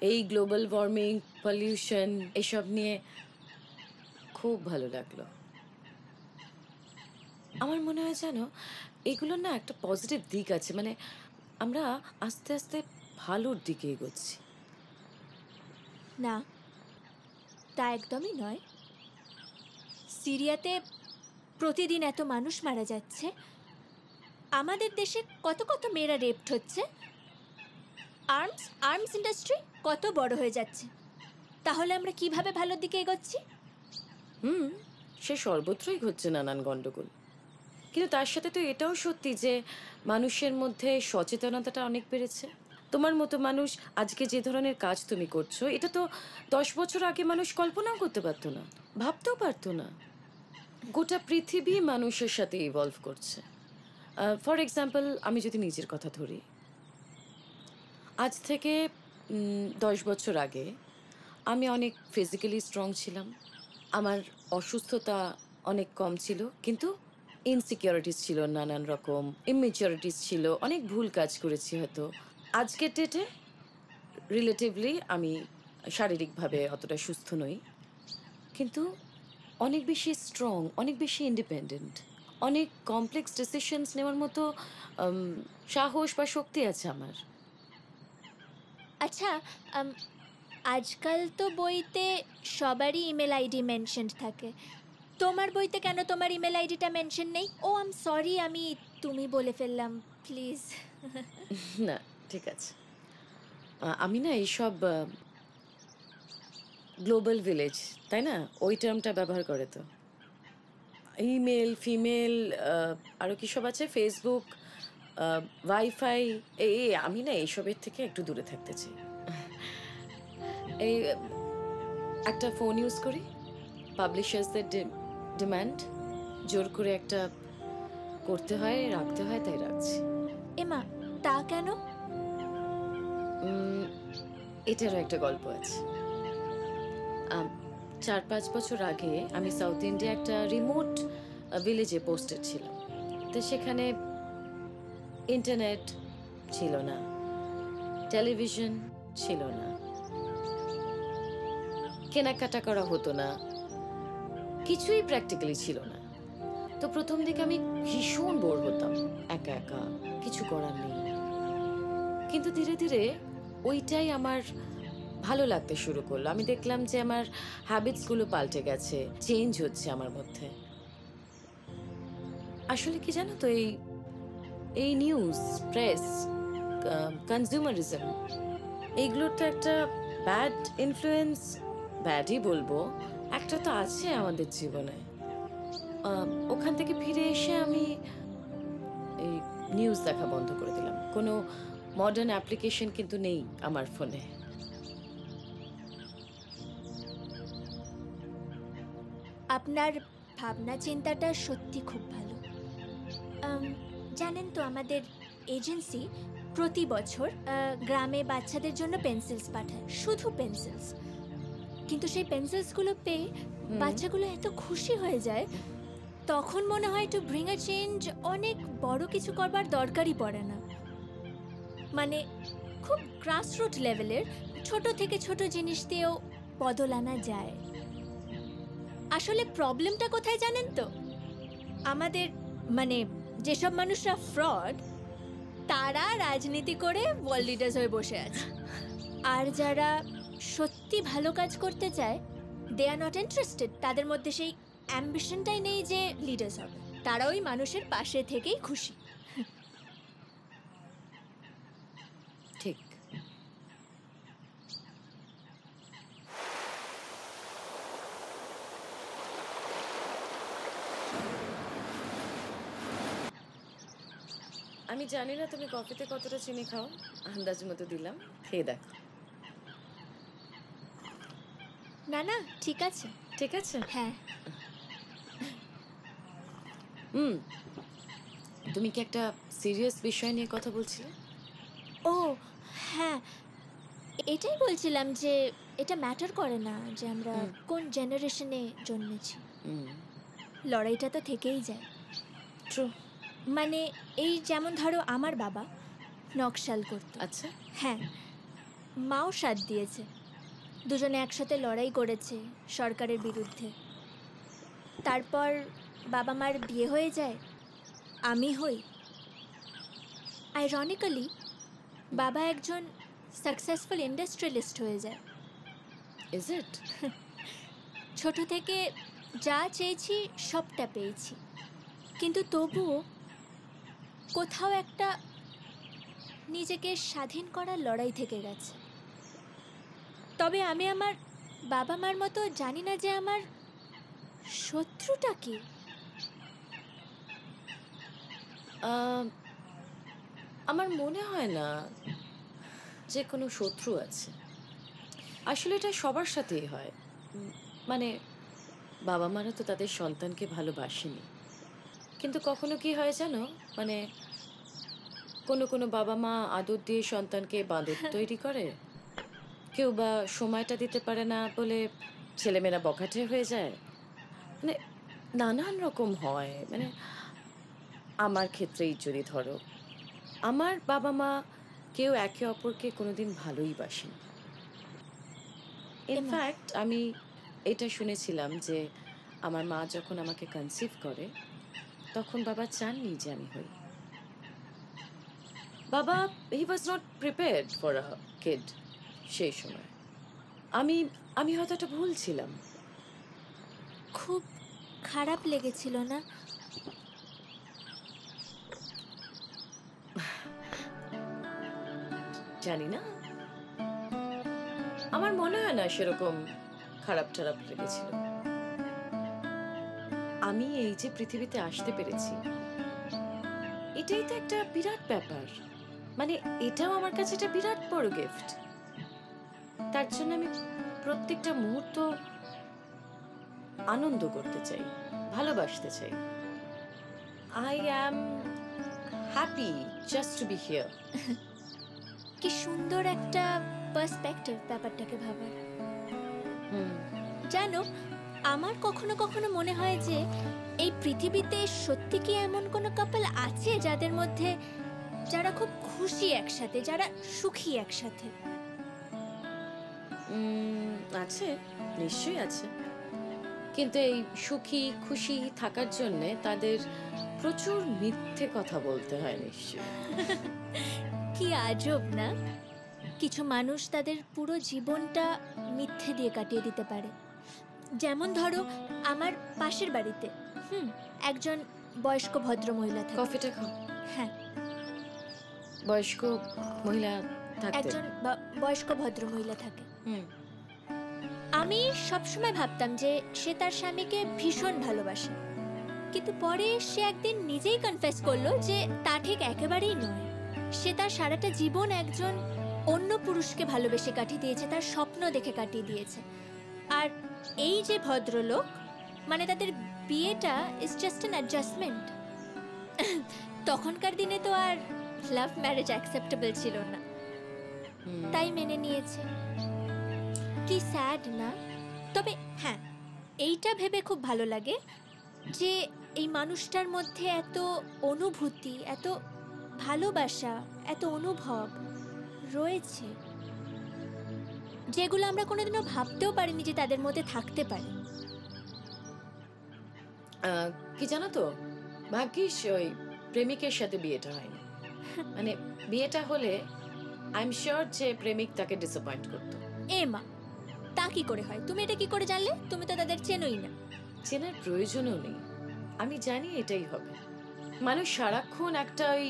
এই গ্লোবাল ওয়ার্মিং, পলিউশন এসব নিয়ে খুব ভালো লাগলো। আমার মনে হয় জানো, এগুলোর না একটা পজিটিভ দিক আছে। মানে আমরা আস্তে আস্তে ভালোর দিকে এগোচ্ছি। না, তা একদমই নয়। সিরিয়াতে প্রতিদিন এত মানুষ মারা যাচ্ছে, আমাদের দেশে কত কত মেয়েরা রেপড হচ্ছে, আর্মস ইন্ডাস্ট্রি কত বড় হয়ে যাচ্ছে, তাহলে আমরা কিভাবে ভালোর দিকে এগোচ্ছি? সে সর্বত্রই ঘটছে নানান গন্ডগোল, কিন্তু তার সাথে তো এটাও সত্যি যে মানুষের মধ্যে সচেতনতাটা অনেক বেড়েছে। তোমার মতো মানুষ আজকে যে ধরনের কাজ তুমি করছো, এটা তো 10 বছর আগে মানুষ কল্পনাও করতে পারতো না, ভাবতেও পারতো না। গোটা পৃথিবী মানুষের সাথে ইভলভ করছে। ফর এক্সাম্পল, আমি যদি নিজের কথা ধরি, আজ থেকে 10 বছর আগে আমি অনেক ফিজিক্যালি স্ট্রং ছিলাম, আমার অসুস্থতা অনেক কম ছিল, কিন্তু ইনসিকিউরিটিস ছিল নানান রকম, ইমেচিউরিটিস ছিল, অনেক ভুল কাজ করেছি হয়তো। আজকের ডেটে রিলেটিভলি আমি শারীরিকভাবে অতটা সুস্থ নই, কিন্তু অনেক বেশি স্ট্রং, অনেক বেশি ইন্ডিপেন্ডেন্ট, অনেক কমপ্লেক্স ডিসিশনস নেওয়ার মতো সাহস বা শক্তি আছে আমার। আচ্ছা, আজকাল তো বইতে সবারই ইমেল আইডি মেনশন থাকে, তোমার বইতে কেন তোমার ইমেল আইডিটা মেনশন নেই? ও আই এম সরি, আমি তুমি বলে ফেললাম, প্লিজ। না, ঠিক আছে। আমি না এইসব গ্লোবাল ভিলেজ, তাই না, ওই টার্মটা ব্যবহার করে তো। ইমেল, ফিমেল, আরও কী সব আছে, ফেসবুক, ওয়াইফাই, এই আমি না এইসবের থেকে একটু দূরে থাকতে চাই। এই একটা ফোন ইউজ করি, পাবলিশার্সদের ডিমান্ড জোর করে একটা করতে হয়, রাখতে হয়, তাই রাখছি। এমা, তা কেন? এটারও একটা গল্প আছে। 4-5 বছর আগে আমি সাউথ ইন্ডিয়া একটা রিমোট ভিলেজে পোস্টেড ছিলাম। তো সেখানে ইন্টারনেট ছিল না, টেলিভিশন ছিল না, কেনাকাটা করা হতো না, কিছুই প্র্যাকটিক্যালি ছিল না। তো প্রথম দিকে আমি ভীষণ বোর হতাম, একা একা, কিছু করার নেই। কিন্তু ধীরে ধীরে ওইটাই আমার ভালো লাগতে শুরু করলো। আমি দেখলাম যে আমার হ্যাবিটসগুলো পাল্টে গেছে, চেঞ্জ হচ্ছে আমার মধ্যে। আসলে কি জানো তো, এই নিউজ, প্রেস, কনজিউমারিজম, এইগুলোর তো একটা ব্যাড ইনফ্লুয়েন্স, ব্যাডই বলবো, একটা তো আছে আমাদের জীবনে। ওখান থেকে ফিরে এসে আমি এই নিউজ দেখা বন্ধ করে দিলাম। কোনো মডার্ন অ্যাপ্লিকেশন কিন্তু নেই আমার ফোনে। আপনার ভাবনা চিন্তাটা সত্যি খুব ভালো। জানেন তো আমাদের এজেন্সি প্রতি বছর গ্রামে বাচ্চাদের জন্য পেন্সিলস পাঠায়, শুধু পেন্সিলস। কিন্তু সেই পেন্সিলসগুলো পেয়ে বাচ্চাগুলো এত খুশি হয়ে যায়, তখন মনে হয় টু ব্রিং আ চেঞ্জ অনেক বড় কিছু করবার দরকারই পড়ে না। মানে খুব গ্রাসরুট লেভেলের ছোট থেকে ছোট জিনিস দিয়েও বদল আনা যায়। আসলে প্রবলেমটা কোথায় জানেন তো, আমাদের মানে যেসব মানুষরা ফ্রড, তারা রাজনীতি করে ওয়ার্ল্ড লিডার্স হয়ে বসে আছে। আর যারা সত্যি ভালো কাজ করতে চায়, দে আর নট ইন্টারেস্টেড। তাদের মধ্যে সেই অ্যাম্বিশনটাই নেই যে লিডার্স হবে। তারা ওই মানুষের পাশে থেকেই খুশি। ঠিক। আমি জানি না তুমি কফিতে কতটা চিনি খাও, আন্দাজ মতো দিলাম, খেয়ে দেখো। না না, ঠিক আছে। ঠিক আছে? হ্যাঁ। তুমি কি একটা সিরিয়াস বিষয় নিয়ে কথা বলছিলে? ও হ্যাঁ, এটাই বলছিলাম যে এটা ম্যাটার করে না যে আমরা কোন জেনারেশনে জন্মেছি, লড়াইটা তো থেকেই যায়। ট্রু। মানে এই যেমন ধরো আমার বাবা নকশাল করত। আচ্ছা। হ্যাঁ, মাও সাথ দিয়েছে, দুজনে একসাথে লড়াই করেছে সরকারের বিরুদ্ধে। তারপর বাবা মার বিয়ে হয়ে যায়, আমি হই। আইরনিক্যালি বাবা একজন সাকসেসফুল ইন্ডাস্ট্রিয়ালিস্ট হয়ে যায়। Is it? ছোট থেকে যা চেয়েছি সবটা পেয়েছি, কিন্তু তবুও কোথাও একটা নিজেকে স্বাধীন করার লড়াই থেকে গেছে। তবে আমি আমার বাবা মার মতো জানি না যে আমার শত্রুটা কি। আমার মনে হয় না যে কোনো শত্রু আছে। আসলে এটা সবার সাথেই হয়। মানে বাবা মারা তো তাদের সন্তানকে ভালোবাসেনি, কিন্তু কখনো কি হয় জানো, মানে কোনো বাবা মা আদর দিয়ে সন্তানকে বাঁদর তৈরি করে, কেউ বা সময়টা দিতে পারে না বলে ছেলেমেয়েরা বখাটে হয়ে যায়, মানে নানান রকম হয়। মানে আমার ক্ষেত্রেই যদি ধরো, আমার বাবা মা কেউ একে অপরকে কোনোদিন ভালোই বাসেন। ইনফ্যাক্ট আমি এটা শুনেছিলাম যে আমার মা যখন আমাকে কনসিভ করে, তখন বাবা চাননি যে আমি হই। বাবা he was not prepared for a kid সেই সময়। আমি হয়তো একটা ভুল ছিলাম। খুব খারাপ লেগেছিল না? জানি না, আমার মনে হয় না সেরকম খারাপ টারাপ লেগেছিল। আমি এই যে পৃথিবীতে আসতে পেরেছি, এটাই তো একটা বিরাট ব্যাপার। মানে এটাও আমার কাছে একটা বিরাট বড় গিফট। তার জন্য আমি প্রত্যেকটা মুহূর্ত আনন্দ করতে চাই, ভালোবাসতে চাই। I am happy just to be here. কি সুন্দর একটা পার্সপেক্টিভ ব্যাপারটাকে ভাবার। জানো, আমার কখনো কখনো মনে হয় যে এই পৃথিবীতে সত্যি কি এমন কোনো কাপল আছে যাদের মধ্যে, যারা খুব খুশি একসাথে, যারা সুখী একসাথে? আছে। নিশ্চয়ই আছে, কিন্তু এই সুখী খুশি থাকার জন্যে তাদের প্রচুর মিথ্যে কথা বলতে হয় নিশ্চয়ই। কি আজব না, কিছু মানুষ তাদের পুরো জীবনটা মিথ্যে দিয়ে কাটিয়ে দিতে পারে। যেমন ধরো আমার পাশের বাড়িতে একজন বয়স্ক ভদ্র মহিলা থাকে। কফিটা খাও। হ্যাঁ, বয়স্ক মহিলা থাকতে একজন বয়স্ক ভদ্র মহিলা থাকে। আমি সবসময় ভাবতাম যে সে তার স্বামীকে ভীষণ ভালোবাসে, কিন্তু পরে সে একদিন নিজেই কনফেস করলো যে তা ঠিক একেবারেই নয়। সে তার সারাটা জীবন একজন অন্য পুরুষকে ভালোবেসে কাটিয়ে দিয়েছে, তার স্বপ্ন দেখে কাটিয়ে দিয়েছে। আর এই যে ভদ্রলোক, মানে তাদের বিয়েটা ইজ জাস্ট অ্যান অ্যাডজাস্টমেন্ট। তখনকার দিনে তো আর লাভ ম্যারেজ অ্যাকসেপ্টেবল ছিল না, তাই মেনে নিয়েছে। কি স্যাড না? তবে হ্যাঁ, এইটা ভেবে খুব ভালো লাগে যে এই মানুষটার মধ্যে এত অনুভূতি, এত ভালোবাসা, এত অনুভব রয়েছে, যেগুলো আমরা কোনোদিনও ভাবতেও পারিনি যে তাদের মধ্যে থাকতে পারে। কি জানো তো, ভাগ্যিস ওই প্রেমিকের সাথে বিয়েটা হয়নি। মানে বিয়েটা হলে আই এম শিওর যে প্রেমিক তাকে ডিসঅ্যাপয়েন্ট করতো। মা, তা কি করে হয়? তুমি এটা কি করে জানলে? তুমি তো তাদের চেনোই না। চেনার প্রয়োজনও নেই, আমি জানি এটাই হবে। মানুষ সারাক্ষণ একটা ওই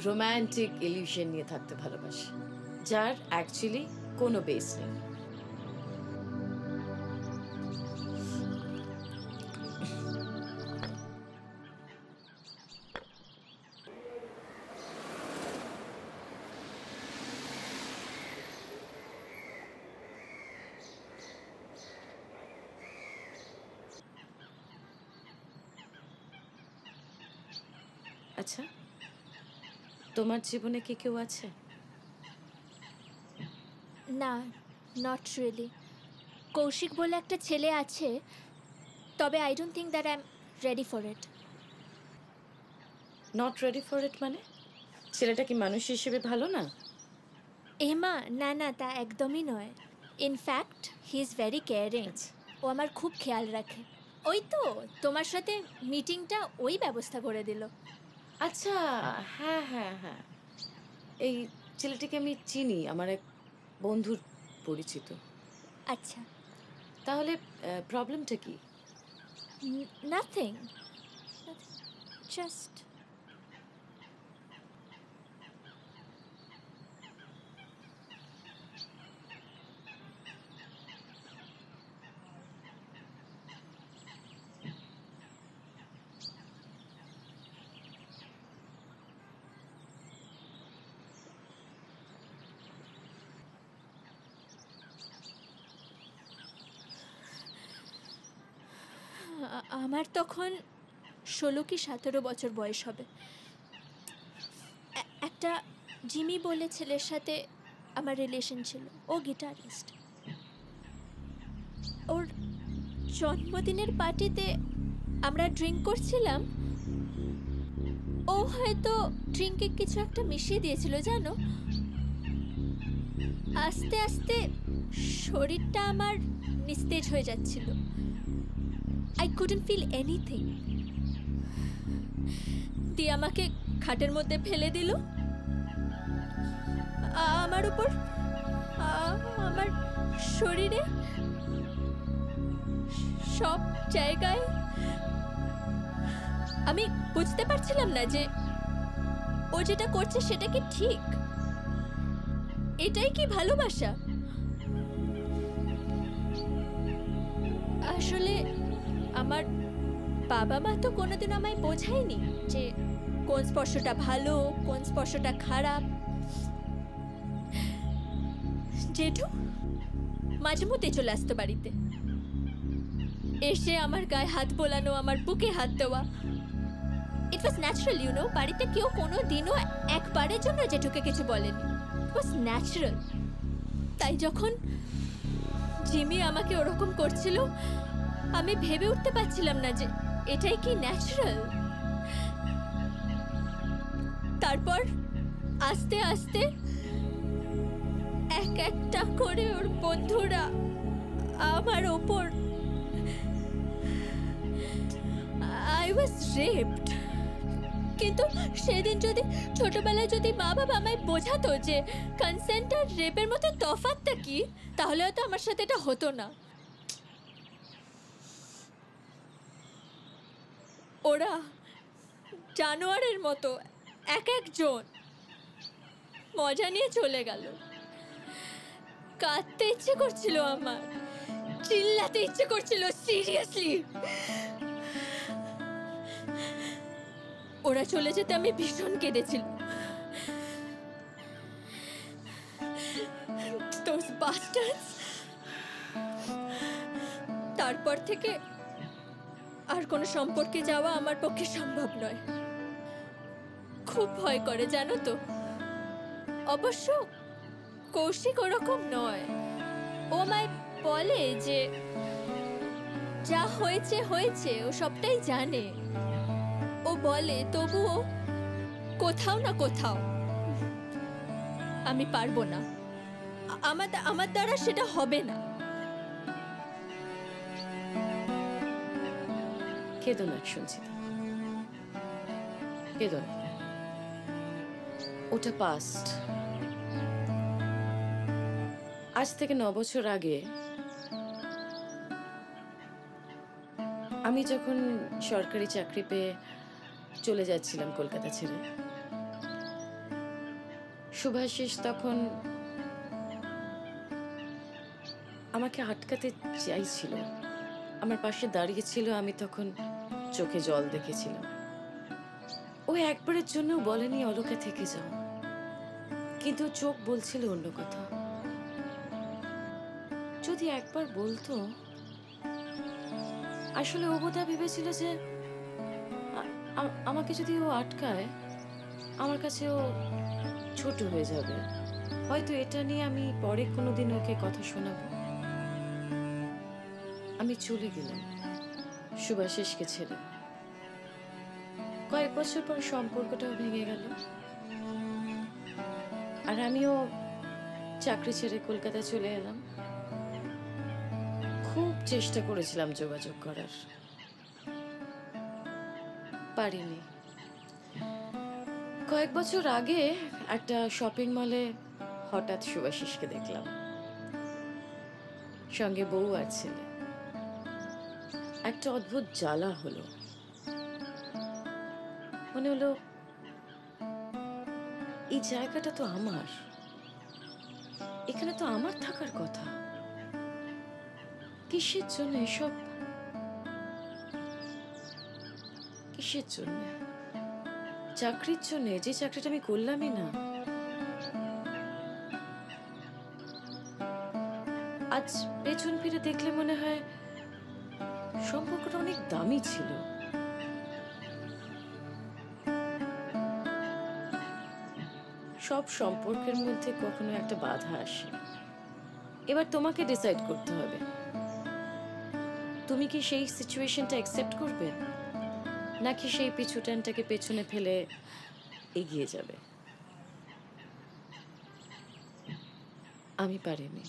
রোম্যান্টিক ইলিউশন নিয়ে থাকতে ভালোবাসে, যার অ্যাকচুয়ালি কোনো বেস নেই। আচ্ছা, তোমার জীবনে কি কেউ আছে? না, নট রিয়েলি। কৌশিক বলে একটা ছেলে আছে, তবে I don't think that I am ready for it. Not ready for it মানে? ছেলেটা কি মানুষ হিসেবে ভালো না? মা, না না, তা একদমই নয়। In fact he is very caring. ও আমার খুব খেয়াল রাখে। ওই তো তোমার সাথে মিটিংটা ওই ব্যবস্থা করে দিল। আচ্ছা, হ্যাঁ হ্যাঁ হ্যাঁ, এই ছেলেটিকে আমি চিনি, আমার এক বন্ধুর পরিচিত। আচ্ছা, তাহলে প্রবলেমটা কি? নাথিং, জাস্ট আমার তখন 16 কি 17 বছর বয়স হবে। একটা জিমি বলে ছেলের সাথে আমার রিলেশন ছিল। ও গিটারিস্ট। ওর জন্মদিনের পার্টিতে আমরা ড্রিঙ্ক করছিলাম। ও হয়তো ড্রিঙ্কে কিছু একটা মিশিয়ে দিয়েছিল জানো। আস্তে আস্তে শরীরটা আমার নিস্তেজ হয়ে যাচ্ছিল। I couldn't feel anything. দিয়ে আমাকে খাটের মধ্যে ফেলে দিল। আমার উপর, আমার শরীরে সব জায়গায়। আমি বুঝতে পারছিলাম না যে ও যেটা করছে সেটা কি ঠিক। এটাই কি ভালোবাসা? আসলে আমার বাবা মা তো কোনোদিন আমায় বোঝায়নি যে কোন স্পর্শটা ভালো, কোন স্পর্শটা খারাপ। জেঠু মাঝে মধ্যে চলে আসতো বাড়িতে, এসে আমার গায়ে হাত বোলানো, আমার বুকে হাত দেওয়া। ইট ওয়াজ ন্যাচারাল, ইউ নো। বাড়িতে কেউ কোনো দিনও একবারের জন্য জেঠুকে কিছু বলেনি। ইট ওয়াজ ন্যাচারাল। তাই যখন জিমি আমাকে ওরকম করছিল, আমি ভেবে উঠতে পারছিলাম না যে এটাই কি ন্যাচারাল। তারপর আস্তে আস্তে এক একটা করে ওর বন্ধুরা আমার ওপর আই ওয়াজ রেপড। কিন্তু সেদিন যদি ছোটবেলায় যদি মা বাবা আমায় বোঝাতো যে কনসেন্ট আর রেপের মধ্যে তফাৎটা কি, তাহলে হয়তো আমার সাথে এটা হতো না। ওরা জানোয়ারের মতো এক একজন মজা নিয়ে চলে গেল। কাঁদতে ইচ্ছে করছিল আমার, চিল্লাতে ইচ্ছে করছিল, সিরিয়াসলি। ওরা চলে যেতে আমি ভীষণ কেঁদেছিলাম। Those bastards। তারপর থেকে আর কোনো সম্পর্কে যাওয়া আমার পক্ষে সম্ভব নয়। খুব ভয় করে জানো তো। অবশ্য কৌশিক ওরকম নয়। ও আমায় বলে যে যা হয়েছে হয়েছে, ও সবটাই জানে। ও বলে তবুও কোথাও না কোথাও আমি পারবো না, আমার দ্বারা সেটা হবে না। কেঁদো না সঞ্চিতা, কেঁদো না। ওটা পাস্ট। আজ থেকে 9 বছর আগে আমি যখন সরকারি চাকরি পেয়ে চলে যাচ্ছিলাম কলকাতা ছেড়ে, শুভাশিস তখন আমাকে আটকাতে চাইছিল, আমার পাশে দাঁড়িয়ে ছিল। আমি তখন চোখে জল দেখেছিলাম। ও একবারের জন্য বলেনি অলোকা থেকে যাও, কিন্তু চোখ বলছিল অন্য কথা। যদি একবার বলতো, আসলে ও বোধহয় ভেবেছিল যে আমাকে যদি ও আটকায়, আমার কাছে ও ছোট হয়ে যাবে। হয়তো এটা নিয়ে আমি পরে কোনোদিন ওকে কথা শোনাবো। আমি চলে গেলাম শুভাশিসকে ছেড়ে। কয়েক বছর পর সম্পর্কটাও ভেঙে গেল, আর আমিও চাকরি ছেড়ে কলকাতা চলে এলাম। খুব চেষ্টা করেছিলাম যোগাযোগ করার, পারিনি। কয়েক বছর আগে একটা শপিং মলে হঠাৎ শুভাশিসকে দেখলাম, সঙ্গে বউ আর ছেলে। একটা অদ্ভুত জ্বালা হলো। মনে হলো এই জায়গাটা তো আমার, এখানে তো আমার থাকার কথা। কিসের জন্য এসব? কিসের জন্য? চাকরির জন্য, যে চাকরিটা আমি করলামই না। আজ পেছন ফিরে দেখলে মনে হয় সম্পর্কটা অনেক দামি ছিল। সব সম্পর্কের মধ্যে কখনো একটা বাধা আসে। এবার তোমাকে ডিসাইড করতে হবে, তুমি কি সেই সিচুয়েশনটা অ্যাকসেপ্ট করবে, নাকি সেই পিছুটানটাকে পেছনে ফেলে এগিয়ে যাবে। আমি পারিনি,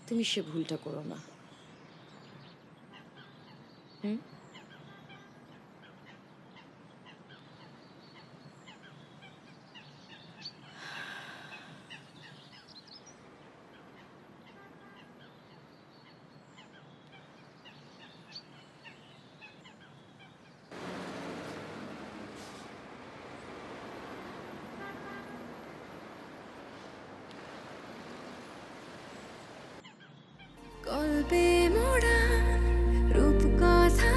তুমি সে ভুলটা করো না। গল্পে মোড়া রূপকথা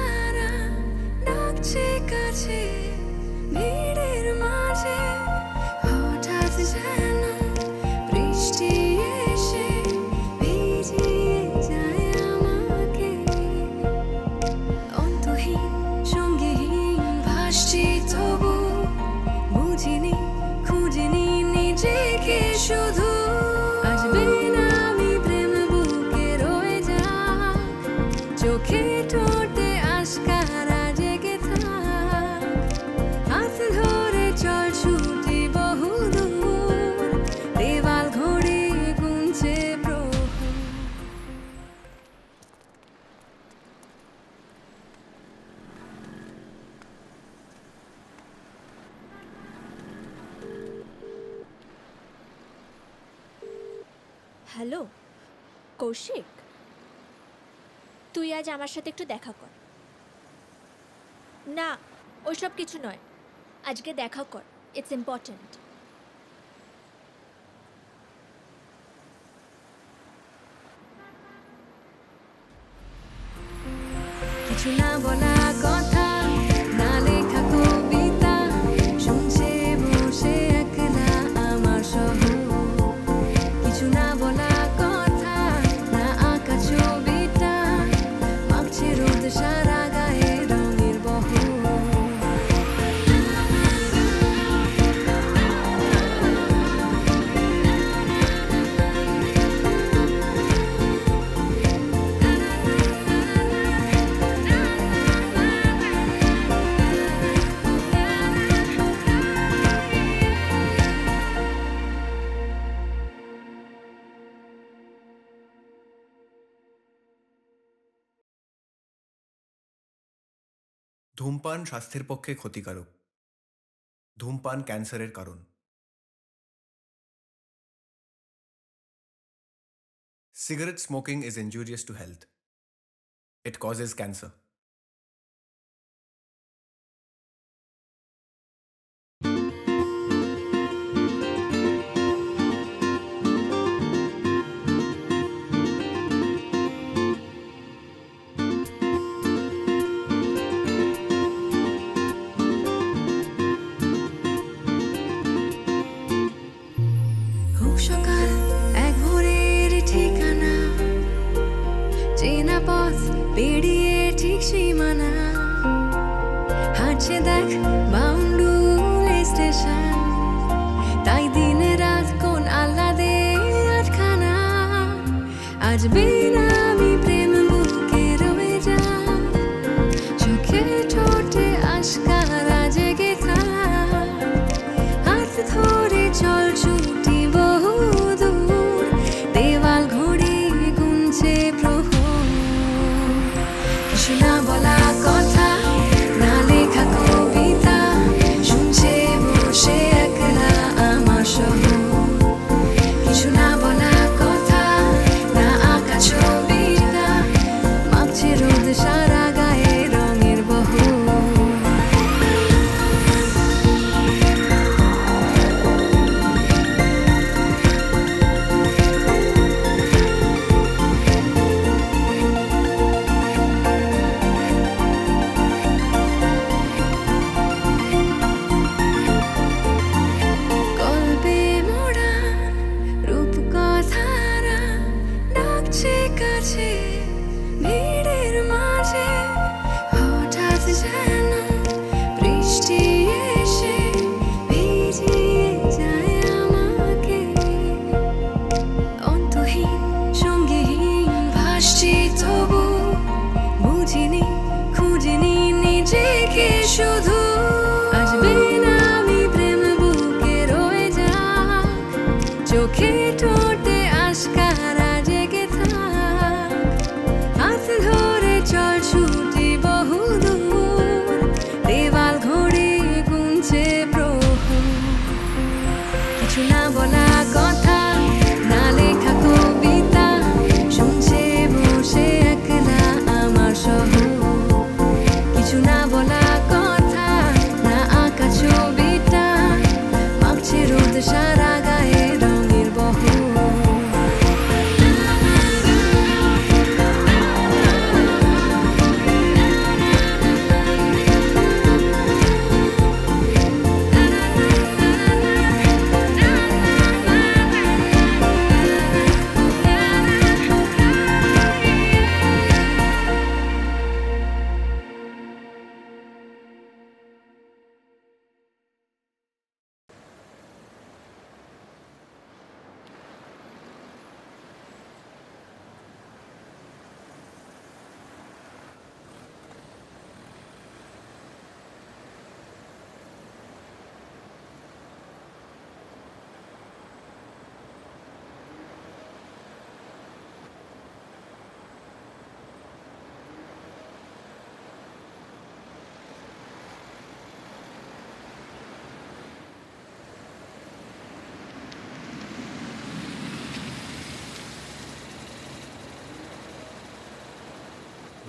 হ্যালো কৌশিক, তুই আজ আমার সাথে একটু দেখা কর। না ওইসব কিছু নয়, আজকে দেখা কর, ইটস ইম্পর্ট্যান্ট। কিছু না বলা কথা, না লেখা কবিতা, শুনছে বসে একলা আমার শহর। কিছু না বলা কথা, না আঁকা ছবিটা, মাখছে রোদ সারা গায়ে রঙের বহর। ধূমপান স্বাস্থ্যের পক্ষে ক্ষতিকারক। ধূমপান ক্যান্সারের কারণ। Cigarette smoking is injurious to health. It causes cancer. সকাল এক ভোরের ঠিকানা, চেনা পথ পেরিয়ে ঠিক সীমানা, হাঁটছে দেখ বাউন্ডুল স্টেশন, তাই দিনে রাত কোন আহ্লাদে আটখানা। আজ বেনামি প্রেম বুকে রয়ে যা, চোখে ঠোঁটে আশকারা জেগে থাক, হাত ধরে চল ছুটি বহু দূর, দেওয়াল ঘড়ি গুনছে প্রহর। কিছু না বলা কথা, না লেখা কবিতা, শুনছে বসে একলা আমার শহর। কিছু না বলা কথা, না আঁকা ছবিটা, মাখছে রোদ সারা গায়ে রঙের বহর। গল্পে মোড়া রূপকথারা ডাকছে কাছে, ভিড়ের মাঝে হঠাৎ যেন বৃষ্টি এসে ভিজিয়ে যায় আমাকে। অন্তহীন সঙ্গীহীন ভাসছি তবু, বুঝিনি খুঁজিনি নিজেকে শুধু। আজ বেনামি প্রেম বুকে রয়ে যাক, চোখে ঠোঁটে আশকারা জেগে থাক, হাত ধরে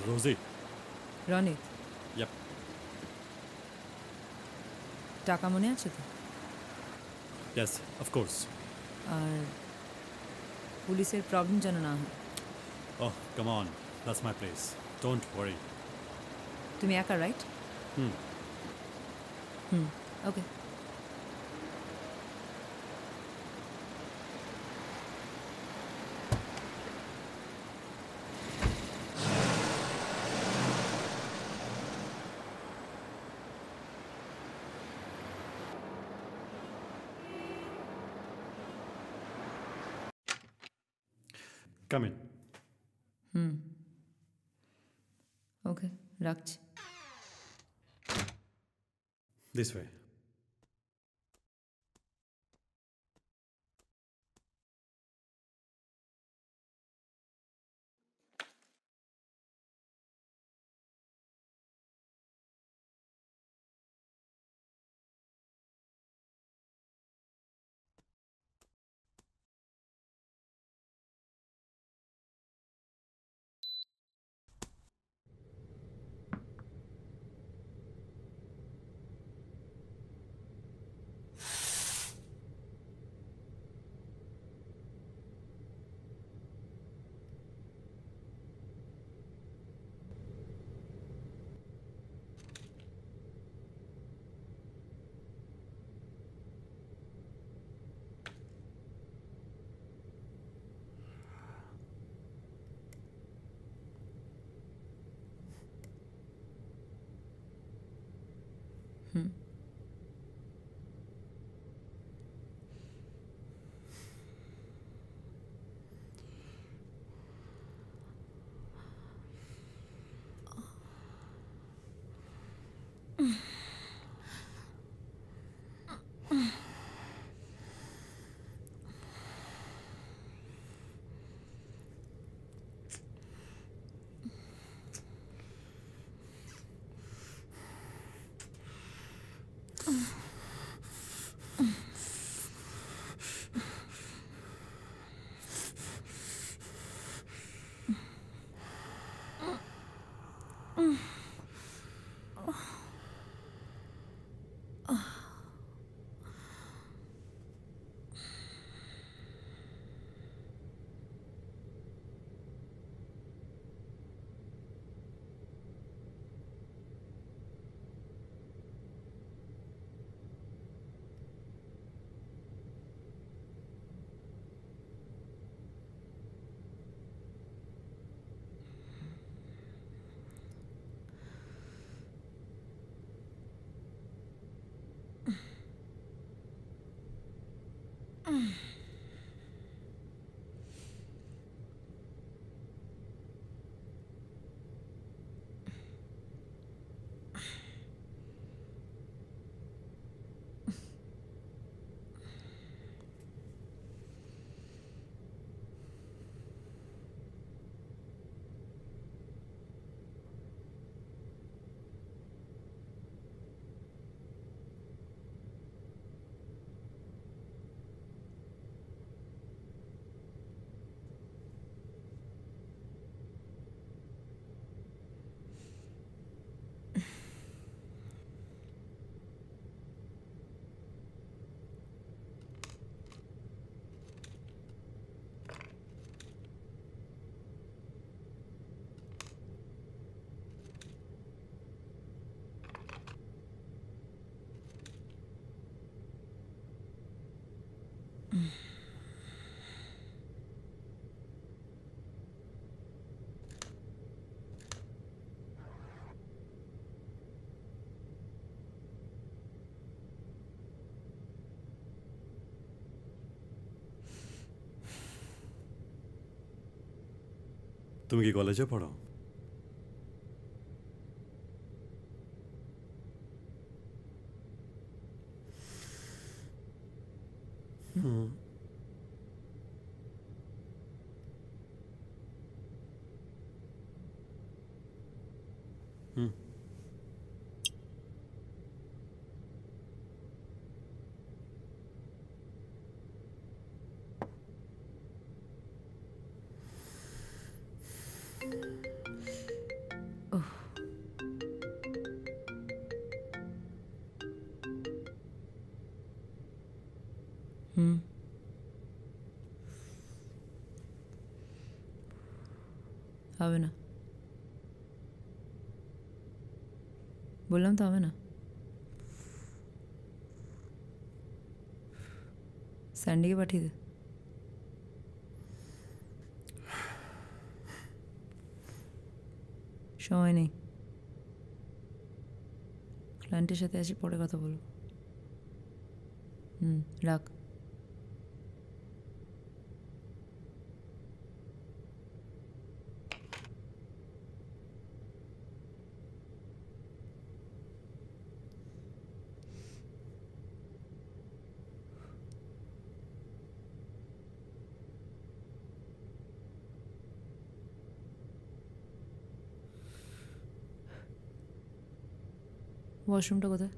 Rosie. রনিত Yep. টাকা মনে আছে তো? Yes, of course. আর পুলিশের প্রবলেম যেন না হয়। Oh, come on. That's my place. Don't worry. তুমি একা, রাইট? ওকে। Come in. ওকে, রাখছি। This way. তুমি কি কলেজে পড়ো? হবে না, বললাম তো হবে না। স্যান্ডিকে পাঠিয়ে দে। সময় নেই, ক্লায়েন্টের সাথে আছি, পরে কথা বলবো। রাখ। ওয়াশরুমটা কোথায়?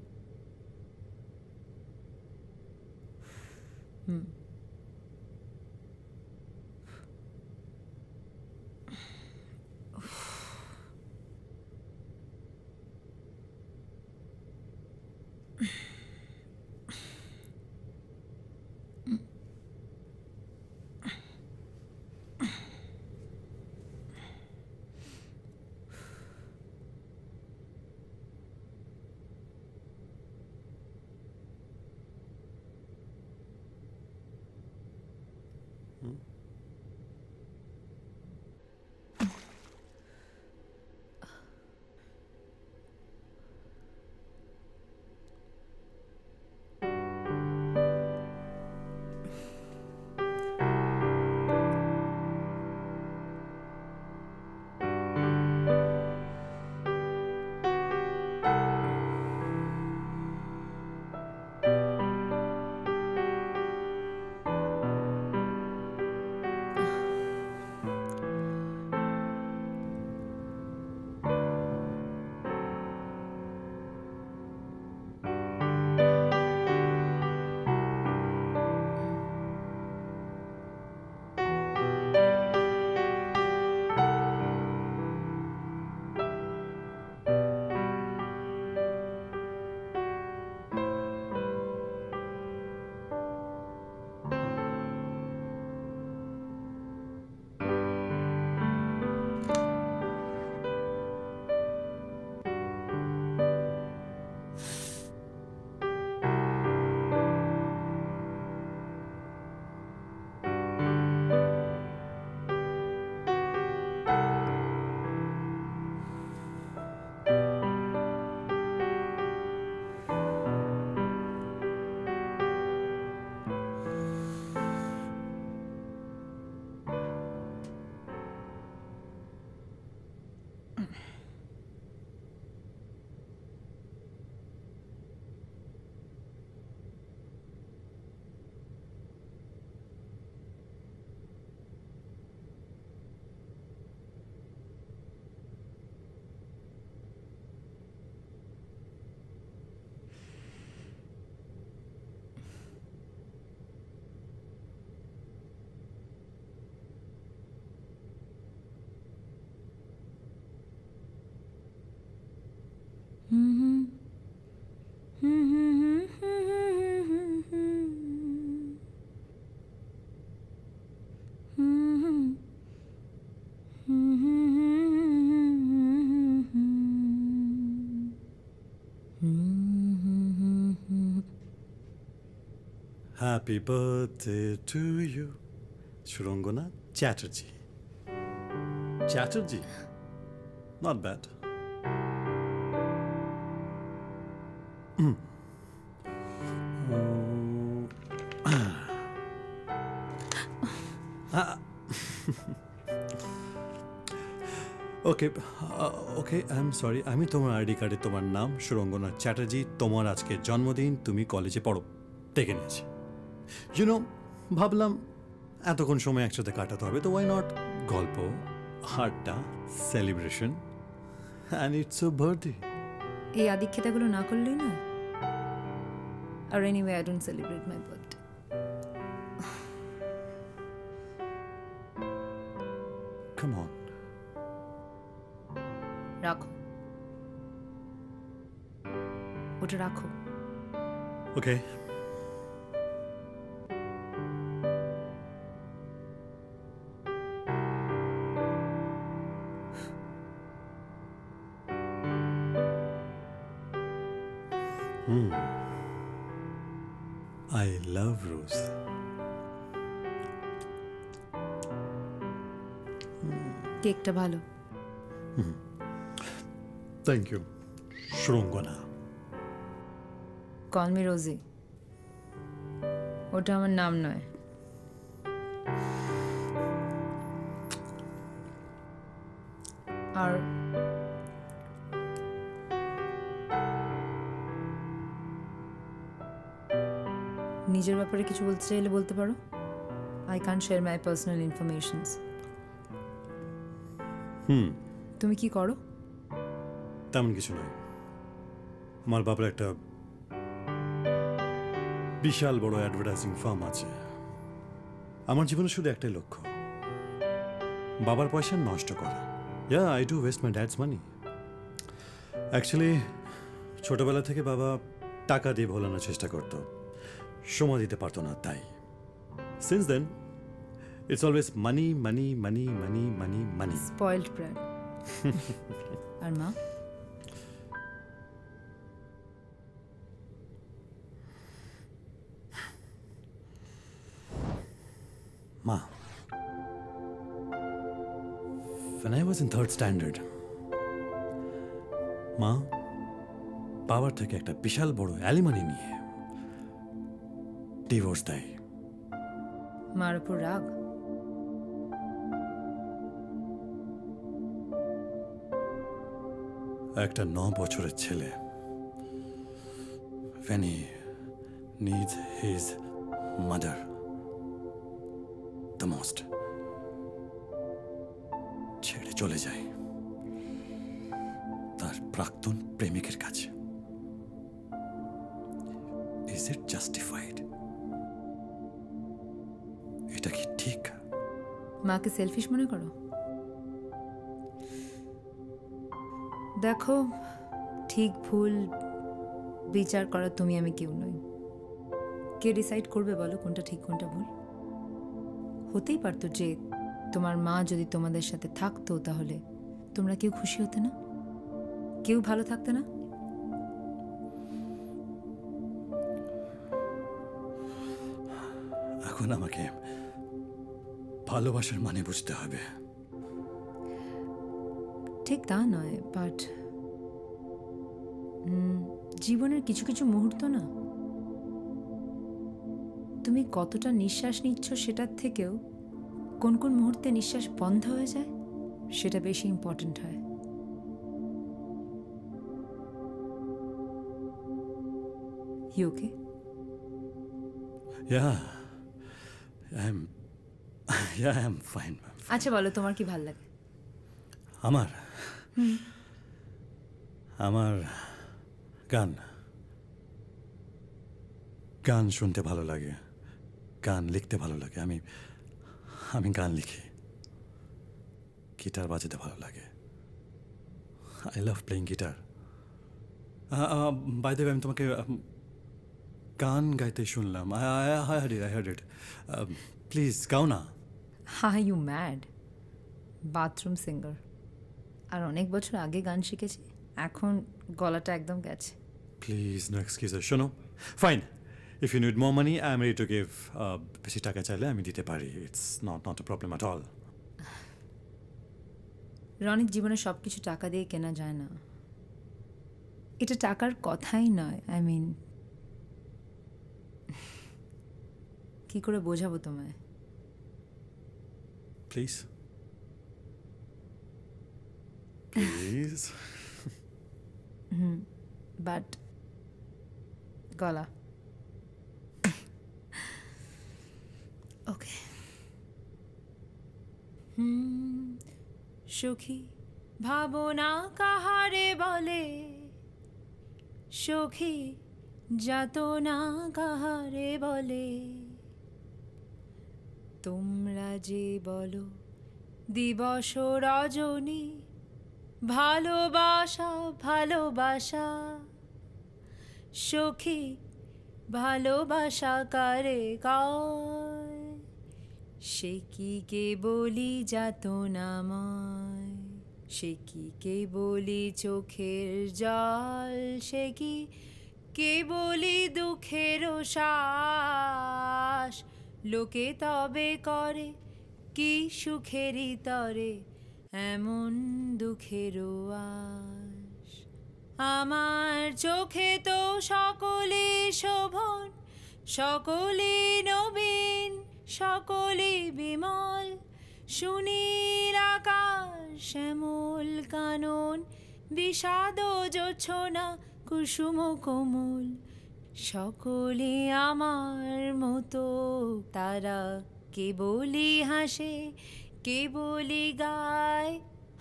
Happy birthday to you, Shurangona Chatterjee. Chatterjee? Not bad. Okay, I'm sorry. আমি তোমার আইডি কার্ডে তোমার নাম সুরঙ্গনা চ্যাটার্জি, তোমার আজকে জন্মদিন, তুমি কলেজে পড়ো, দেখে নিয়েছি। ভাবলাম এতক্ষণ সময় একসাথে কাটাতে হবে, তো ওয়াই নট গল্প, আড্ডা, celebration, and it's a birthday. এই আদিক্ষেতাগুলো না করলেই না। আর anyway I don't celebrate my birthday. Come on, রাখো ওটা, রাখো। ওকে। I love Rose. কেকটা ভালো। Thank you. Shrungana. Call me Rosie. ওটা আমার নাম নয়। আর নিজের ব্যাপারে কিছু বলতে চাইলে বলতে পারো। I can't share my personal informations. তুমি কি করো? তেমন কিছু নয়। আমার বাবার একটা বিশাল বড় অ্যাডভার্টাইজিং ফার্ম আছে। আমার জীবনে শুধু একটাই লক্ষ্য, বাবার পয়সা নষ্ট করা। Yeah, I do waste my dad's money. Actually ছোটবেলা থেকে বাবা টাকা দিয়ে ভোলানোর চেষ্টা করতো, সময় দিতে পারতো না। তাই since then it's always money money money money money money. Spoiled brat. আর মা? Ma, when I was in 3rd standard, মা বাবার থেকে একটা বিশাল বড় অ্যালিমানি নিয়ে ডিভোর্স দেয়। মার উপর রাগ? একটা 9 বছরের ছেলে, when he needs his mother the most, ছেড়ে চলে যায় তার প্রাক্তন প্রেমিকের কাছে। Is it justified? এটা কি ঠিক? মাকে সেলফিশ মনে করো? দেখো, ঠিক ভুল বিচার করা তুমি আমি কেউ নই। কে ডিসাইড করবে বলো কোনটা ঠিক কোনটা ভুল? হতেই পারতো যে তোমার মা যদি তোমাদের সাথে থাকতো তাহলে তোমরা কেউ খুশি হতে না, কেউ ভালো থাকতে না। এখন আমাকে ভালোবাসার মানে বুঝতে হবে। ঠিক তা নয়, বাট জীবনের কিছু কিছু মুহূর্ত না, তুমি কতটা নিঃশ্বাস নিচ্ছ সেটার থেকেও কোন কোন মুহূর্তে নিঃশ্বাস বন্ধ হয়ে যায় সেটা বেশি ইম্পর্ট্যান্ট হয়। You okay? Yeah, I'm fine. আচ্ছা বলো, তোমার কি ভাল লাগে? আমার গান গান শুনতে ভালো লাগে, গান লিখতে ভালো লাগে। আমি গান লিখি, গিটার বাজাতে ভালো লাগে। I love playing guitar. By the way, আমি তোমাকে গান গাইতে শুনলাম। I hard it. প্লিজ গাও না। Are you mad? Bathroom singer. আর অনেক বছর আগে গান শিখেছি, এখন গলাটা একদম গেছে। Please, no excuses. শোনো, fine, if you need more money I am ready to give. বেশি টাকা চাইলে আমি দিতে পারি। It's not a problem at all. Ronik, জীবনে সব কিছু টাকা দিয়ে কেনা যায় না। এটা টাকার কথাই নয়। আই মিন, কি করে বোঝাবো তোমায়? Please please. বাট গলা ওকে। সখী ভাবনা কাহারে বলে, সখী যাতনা কাহারে বলে, তোমরা যে বলো দিবস রজনী, ভালোবাসা ভালোবাসা, সখী ভালোবাসা কারে কয়, সে কি কে বলি যাতনাময়, সে কি কে বলি চোখের জল, সে কি কেবলই দুঃখের শ্বাস লোকে তবে করে কি সুখেরই তরে এমন দুঃখের আশ আমার চোখে তো সকলে শোভন সকলে নবীন সকলে বিমল সুনীল আকাশ শ্যামল কানন বিষাদ জোছনা কুসুম কোমল সকলে আমার মতো তারা কেবলই হাসে কেবলই গায়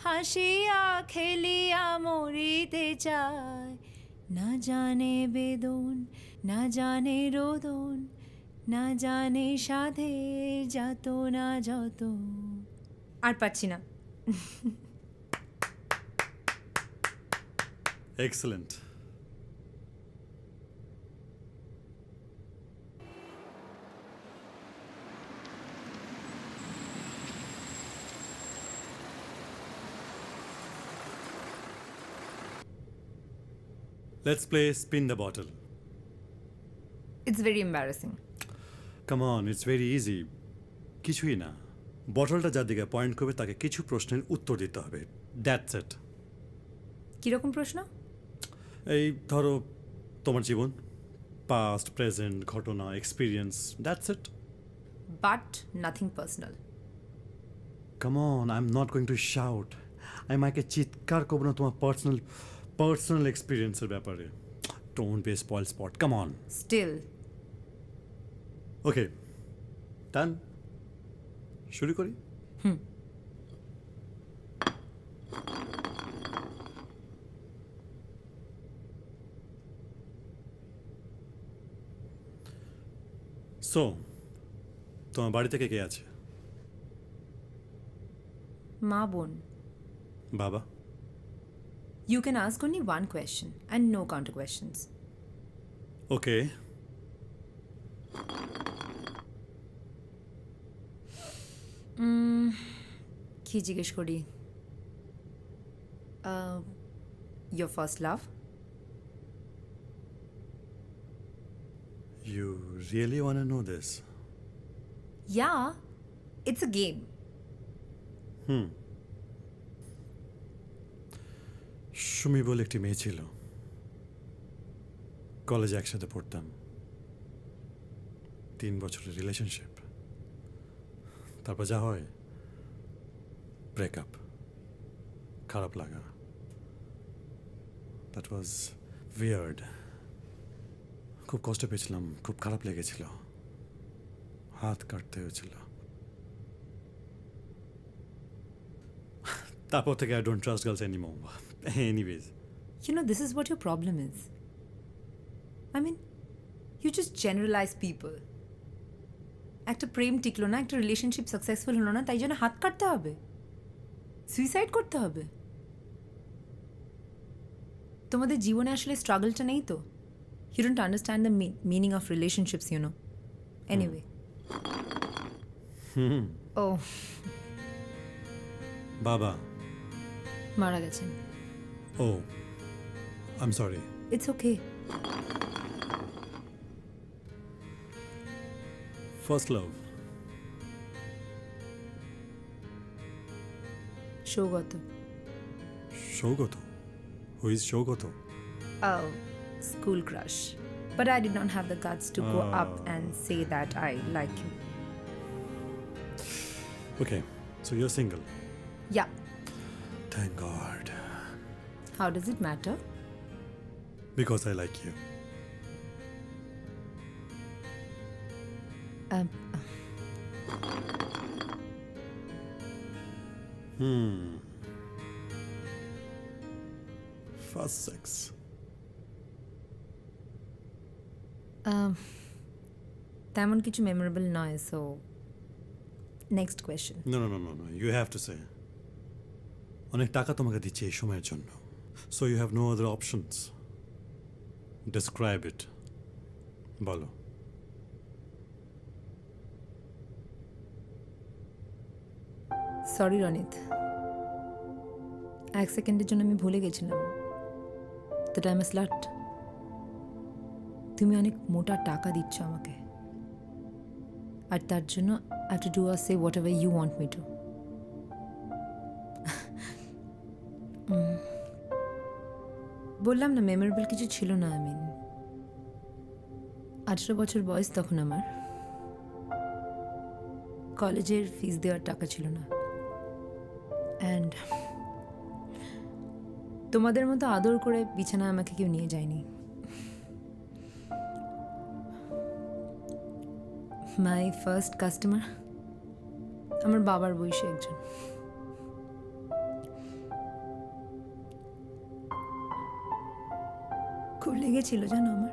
হাসিয়া খেলিয়া মরিতে চায় না জানে বেদন না জানে রোদন না জানে সাধে যত না যত আর পাচ্ছি না Excellent. Let's play spin the bottle. It's very embarrassing. Come on, it's very easy. কিছুই না বটলটা যার দিকে পয়েন্ট করবে তাকে কিছু প্রশ্নের উত্তর দিতে হবে দ্যাটস ইট কিরকম প্রশ্ন এই ধরো তোমার জীবন পাস্ট প্রেজেন্ট ঘটনা experience that's it but nothing personal come on I am not going to shout আমি মাকে চিৎকার করবো না তোমার পার্সোনাল এক্সপিরিয়েন্সের ব্যাপারে don't be spoil sport come on still okay done শুরু করি সো তোমার বাড়ি থেকে কে আছে মা বোন বাবা You can ask only one question and no counter questions. Okay. কি জিজ্ঞেস করি your first love? You really want to know this? Yeah, it's a game. Sumi বলে একটি মেয়ে ছিল কলেজে একসাথে পড়তাম 3 বছরের রিলেশনশিপ তারপর যা হয় ব্রেকআপ খারাপ লাগা দ্যাট ওয়াজ উইয়ার্ড খুব কষ্ট পেয়েছিলাম খুব খারাপ লেগেছিল হাত কাটতে হয়েছিল তারপর থেকে I don't trust girls anymore. Anyways. You know, this is what your problem is. I mean, you just generalize people. একটা প্রেম টিকলো না একটা রিলেশনশিপ সাকসেসফুল হলো না তাই জন্য হাত কাটতে হবে সুইসাইড করতে হবে তোমাদের জীবনে আসলে স্ট্রাগলটা নেই তো you don't understand the meaning of relationships, you know. Anyway. Oh. Baba. মারা গেছেন Oh, I'm sorry. It's okay. First love. Shogoto. Shogoto? Who is Shogoto? Oh, school crush. But I did not have the guts to go up and say that I like you. Okay, so you're single? Yeah. Thank God. How does it matter? Because I like you. First sex. তেমন কিছু memorable নয় so next question. No. You have to say. অনেক টাকা তোমাকে দিচ্ছি এই সময়ের জন্য so you have no other options. Describe it. বলো. সরি রনিত এক সেকেন্ডের জন্য আমি ভুলে গেছিলাম that I'm a slut. তুমি অনেক মোটা টাকা দিচ্ছ আমাকে, আর তার জন্য I have to do or say whatever you want me to. বললাম না মেমোরেবল কিছু ছিল না। আই মিন 18 বছর বয়স তখন আমার, কলেজের ফিস দেওয়ার টাকা ছিল না, অ্যান্ড তোমাদের মতো আদর করে বিছানায় আমাকে কেউ নিয়ে যায়নি। মাই ফার্স্ট কাস্টমার আমার বাবার বয়সী একজন। খুব লেগেছিল জানো আমার,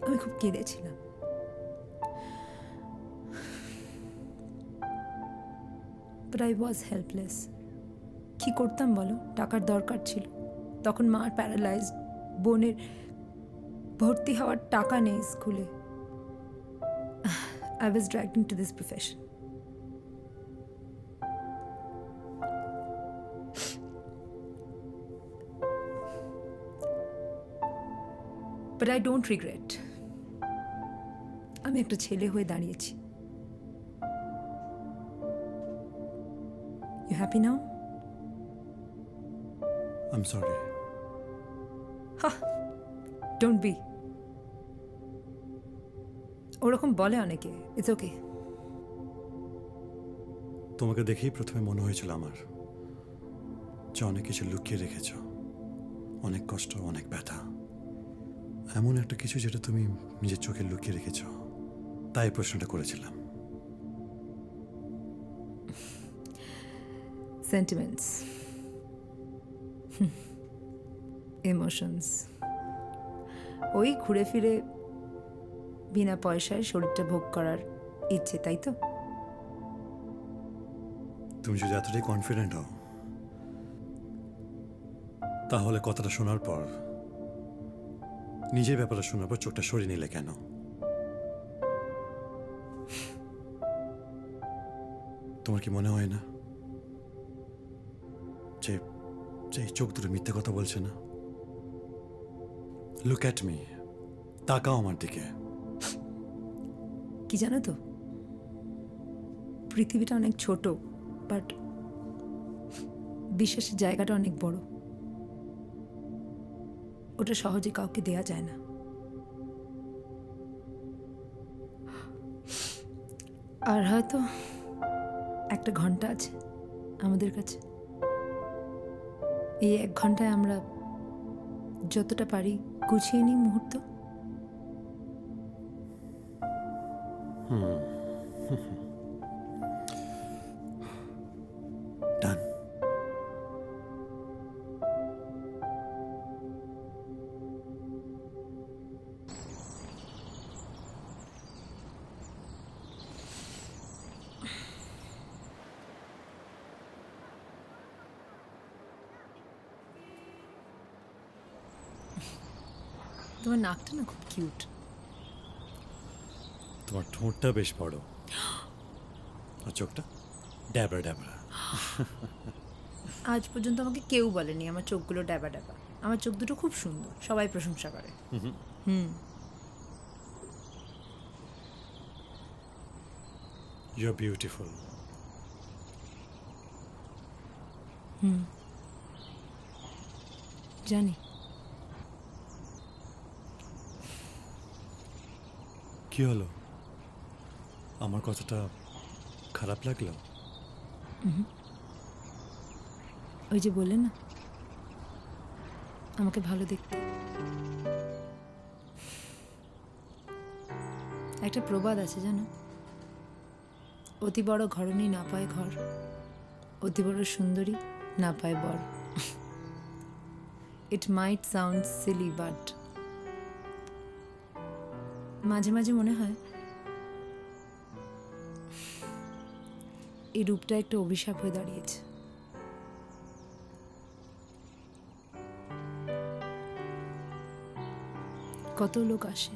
আমি খুব কেঁদেছিলাম। But I was helpless. কি করতাম বলো? টাকার দরকার ছিল, তখন মার প্যারালাইজড, বোনের ভর্তি হওয়ার টাকা নেই স্কুলে। I was dragged into this profession. But I don't regret. আমি একটা ছেলে হয়ে দাঁড়িয়েছি। You happy now? I'm sorry. Ha! Don't be. ওরকম বলে অনেকে। It's okay. তোমাকে দেখেই প্রথমে মনে হয়েছিল আমার যে অনেক কিছু লুকিয়ে রেখেছ, অনেক কষ্ট, অনেক ব্যথা, এমন একটা কিছু যেটা তুমি নিজের চোখে লুকিয়ে রেখেছ। তাই প্রশ্নটা করেছিলাম। Sentiments. Emotions. ওই ঘুরে ফিরে বিনা পয়সায় শরীরটা ভোগ করার ইচ্ছে, তাই তো? তুমি যদি এতটাই কনফিডেন্ট হও, তাহলে কথাটা শোনার পর, নিজের ব্যাপারে শোনার পর চোখটা সরিয়ে নিলে কেন? তোমার কি মনে হয় না যে এই চোখ দুটো মিথ্যে কথা বলছে না? লুক অ্যাট মি, তাকাও আমার দিকে। কি জানো তো, পৃথিবীটা অনেক ছোট, বাট বিশ্বাসের জায়গাটা অনেক বড়। ওটা সহজে কাউকে দেয়া যায় না। আর হয়তো একটা ঘন্টা আছে আমাদের কাছে, এই 1 ঘন্টায় আমরা যতটা পারি গুছিয়ে নিই মুহূর্ত। Done. তোমার নাকটা না খুব কিউট। তোমার ঠোঁটটা বেশ বড়, আর চোখটা ড্যাবড়া ড্যাবড়া। আজ পর্যন্ত আমাকে কেউ বলেনি আমার চোখগুলো ড্যাবা ড্যাবা। আমার চোখ দুটো খুব সুন্দর, সবাই প্রশংসা করে। You're beautiful. জানি। কি হলো? আমার কথাটা খারাপ লাগলো? ওই যে বললে না আমাকে ভালো দেখতে, একটা প্রবাদ আছে জানো, অতি বড় ঘরণী না পায় ঘর, অতি বড় সুন্দরী না পায় বর। ইট মাইট সাউন্ড সিলি, বাট মাঝে মাঝে মনে হয় এই রূপটা একটা অভিশাপ হয়ে দাঁড়িয়েছে। কত লোক আসে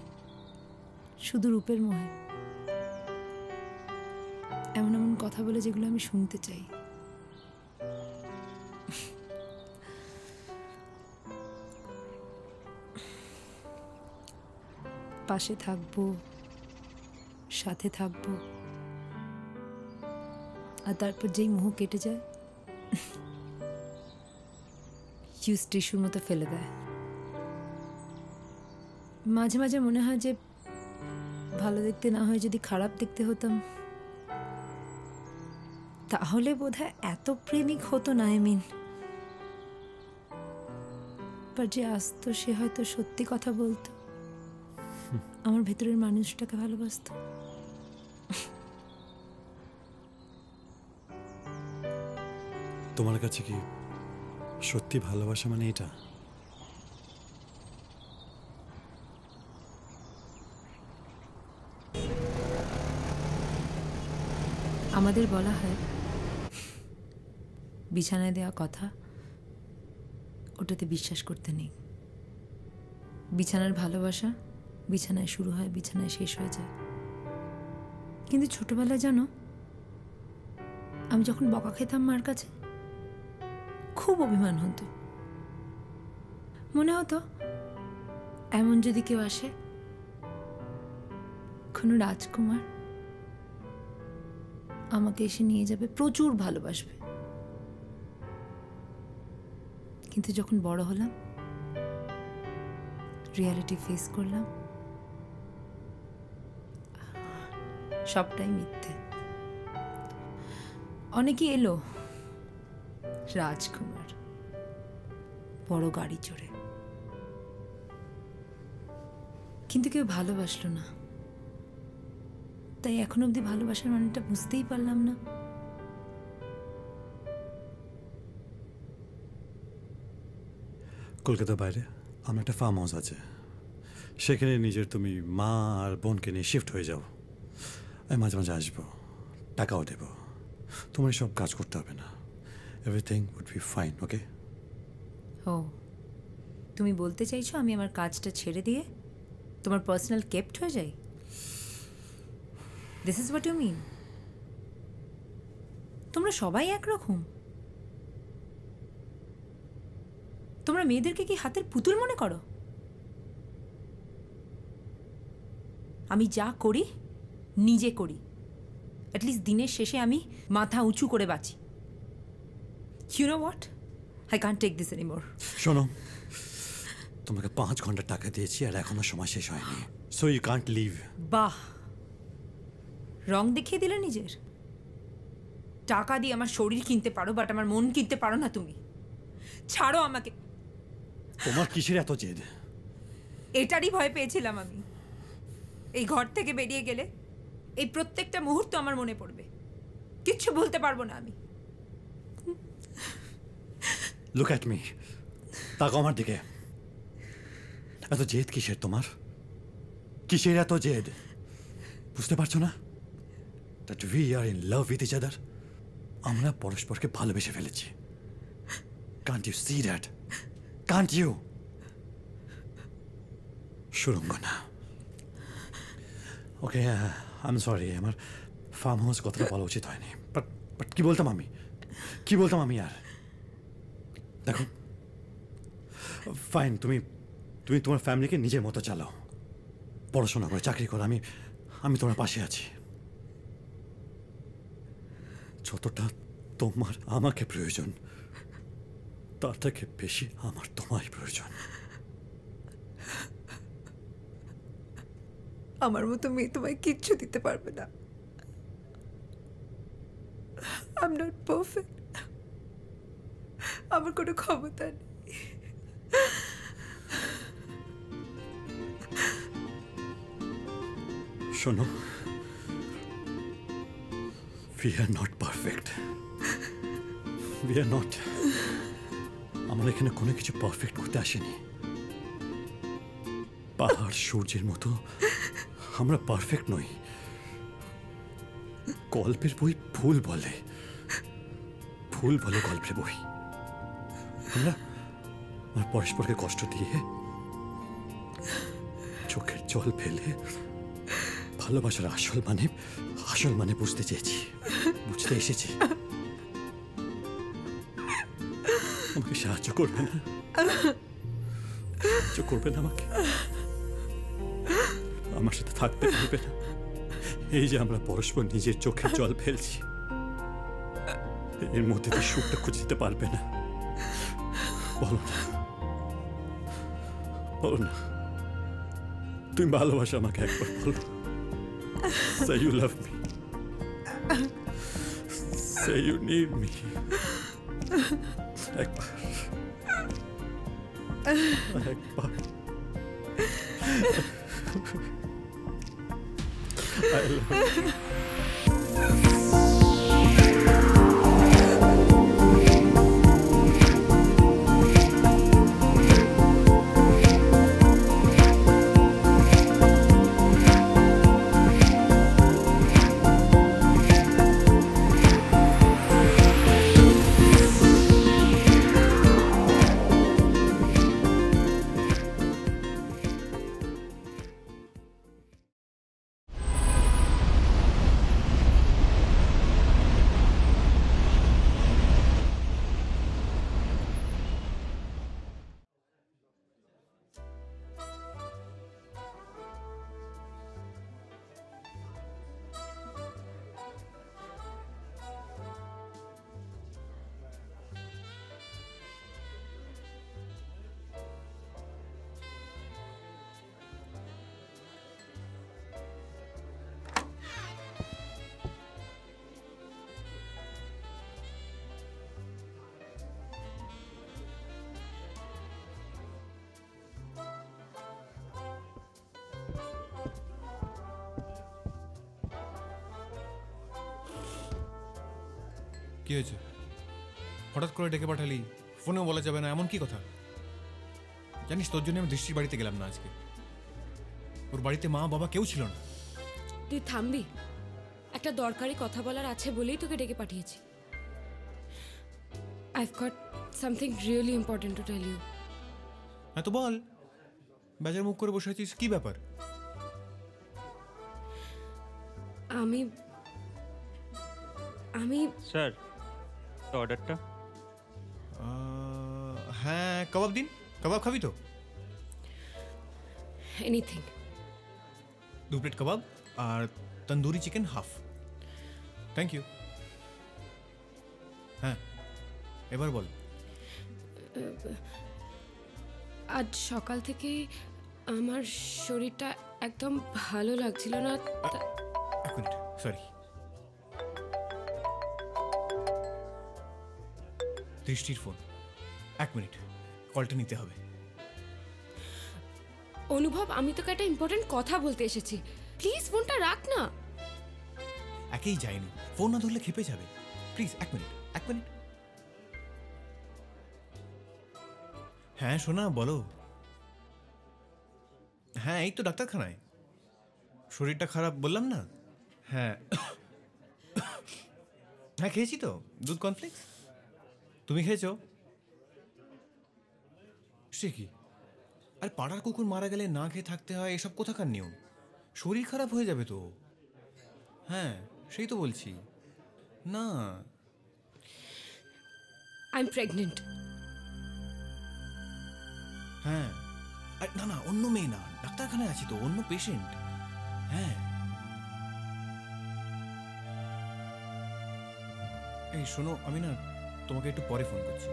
শুধু রূপের মোহে, এমন এমন কথা বলে যেগুলো আমি শুনতে চাই। পাশে থাকবো, সাথে থাকবো, আর তারপর যেই মোহ কেটে যায় ইউজ টিস্যুর মতো ফেলে দেয়। মাঝে মাঝে মনে হয় যে ভালো দেখতে না হয় যদি খারাপ দেখতে হতাম তাহলে বোধহয় এত প্রেমিক হতো না। पर যে আসতো সে হয়তো সত্যি কথা বলতো, আমার ভেতরের মানুষটাকে ভালোবাসতো। তোমার কাছে কি সত্যি ভালোবাসা মানে এটা? আমাদের বলা হয় বিছানায় দেওয়া কথা ওটাতে বিশ্বাস করতে নেই। বিছানার ভালোবাসা বিছানায় শুরু হয়, বিছানায় শেষ হয়ে যায়। কিন্তু ছোটবেলায় জানো, আমি যখন বকা খেতাম মার কাছে খুব অভিমান হতো। মনে হতো এমন যদি কেউ আসে, কোনো রাজকুমার আমাকে এসে নিয়ে যাবে, প্রচুর ভালোবাসবে। কিন্তু যখন বড় হলাম, রিয়ালিটি ফেস করলাম, সবটাই মিথ্যে। অনেকে এলো রাজকুমার, বড় গাড়ি চড়ে, কিন্তু কেউ ভালোবাসলো না। তাই এখন অবধি ভালোবাসার মানেটা বুঝতেই পারলাম না। কলকাতার বাইরে আমার একটা ফার্ম হাউস আছে, সেখানে নিজের তুমি মা আর বোনকে নিয়ে শিফট হয়ে যাও। আমি মাঝে মাঝে আসবো, টাকাও দেবো, তোমার সব কাজ করতে হবে না। এভরিথিং উড বি ফাইন, ওকে? ও, তুমি বলতে চাইছো আমি আমার কাজটা ছেড়ে দিয়ে তোমার পার্সোনাল কেপ্ট হয়ে যাই? This is what you mean? তোমরা সবাই একরকম? তোমরা মেয়েদেরকে কি হাতের পুতুল মনে করো? আমি যা করি নিজে করি, অ্যাটলিস্ট দিনের শেষে আমি মাথা উঁচু করে বাঁচি। You know what, I can't take this anymore. শোনো, তোমাকে 5 ঘন্টা টাকা দিয়েছি আর এখনো সময় শেষ হয়নি, সো ইউ কান্ট লিভ। বাহ, রং দেখিয়ে দিলে নিজের। টাকা দিয়ে আমার শরীর কিনতে পারো, বাট আমার মন কিনতে পারো না তুমি। ছাড়ো আমাকে। তোমার কিসের এত জেদ? এটারই ভয় পেয়েছিলাম আমি। এই ঘর থেকে বেরিয়ে গেলে এই প্রত্যেকটা মুহূর্ত আমার মনে পড়বে, কিচ্ছু বলতে পারবো না আমি। লুক অ্যাট মি, তাকাও আমার দিকে। এত জেদ কিসের তোমার? কিসের এত জেদ? বুঝতে পারছো না that we are in love with each other? আমরা পরস্পরকে ভালোবেসে ফেলেছি। Can't you see that? Can't you? Surangana, okay I am sorry, আমার ফার্ম হাউস কথাটা বলা উচিত হয়নি। বাট কি বলতাম আমি আর? দেখো ফাইন, তুমি তোমার ফ্যামিলিকে নিজের মতো চালাও, পড়াশোনা করে চাকরি করো, আমি তোমার পাশে আছি। যতটা তোমার আমাকে প্রয়োজন তার থেকে বেশি আমার তোমারই প্রয়োজন। আমার মতো মেয়ে তোমায় কিচ্ছু দিতে পারবে না। আই এম নট পারফেক্ট, আমার কোনো ক্ষমতা নেই। শোনো, we are not perfect. We are not. আমরা এখানে কোনো কিছু পারফেক্ট করতে আসেনি। পাহাড় সূর্যের মতো আমরা পারফেক্ট নই। গল্পের বই ভুল বলে গল্পের বই। আমরা পরস্পরকে কষ্ট দিয়ে, চোখের জল ফেলে ভালোবাসার আসল মানে বুঝতে চেয়েছি, বুঝতে এসেছি। আমাকে সাহায্য করবে না? আমাকে আমার সাথে থাকতে পারবে না? এই যে আমরা পরস্পর নিজের চোখে জল ফেলছি, এর মধ্যে দিয়ে সুখটা খুঁজে দিতে পারবে না? বলো না, বলো না, তুমি ভালোবাসো আমাকে, একবার বলো। Say you love me. Say you need me. একবার, একবার। I love you. কি হয়েছে? হঠাৎ করে ডেকে পাঠালি, ফোনেও বলা যাবে না, এমন কি কথা? জানিস, তোর জন্য আমি দৃষ্টির বাড়িতে গেলাম না আজকে। ওর বাড়িতে মা বাবা কেউ ছিল না। তুই থামবি? একটা দরকারি কথা বলার আছে বলেই তোকে ডেকে পাঠিয়েছি। I've got something really important to tell you. হ্যাঁ তো বল, বেজার মুখ করে বসে আছিস, কি ব্যাপার? আমি স্যার, অর্ডারটা? হ্যাঁ, কাবাব দিন। কাবাব খাবি তো? এনিথিং। 2 প্লেট কাবাব আর tandoori chicken half. Thank you. হ্যাঁ, এবার বল। আজ সকাল থেকে আমার শরীরটা একদম ভালো লাগছিল না। এক মিনিট, সরি। দৃষ্টির ফোন। 1 মিনিট, কলটা নিতে হবে। অনুভব, আমি তোকে একটা ইম্পর্টেন্ট কথা বলতে এসেছি, প্লিজ ফোনটা রাখ না। একেই যায়নি, ফোন না ধরলে খেপে যাবে। Please 1 minute, 1 minute. হ্যাঁ শোনা, বলো। হ্যাঁ, এই তো ডাক্তারখানায়। শরীরটা খারাপ বললাম না? হ্যাঁ হ্যাঁ, খেয়েছি তো দুধ কর্নফ্লেক্স। তুমি খেয়েছো? সে কি? আর পাড়ার কুকুর মারা গেলে না খেয়ে থাকতে হয়, এসব কোথাকার নিয়ম? শরীর খারাপ হয়ে যাবে তো। হ্যাঁ, সেই তো বলছি না। I am pregnant. হ্যাঁ, না না, অন্য মেয়ে না, ডাক্তারখানায় আছি তো, অন্য পেশেন্ট। হ্যাঁ, এই শোনো, আমি না তোমাকে একটু পরে ফোন করছি।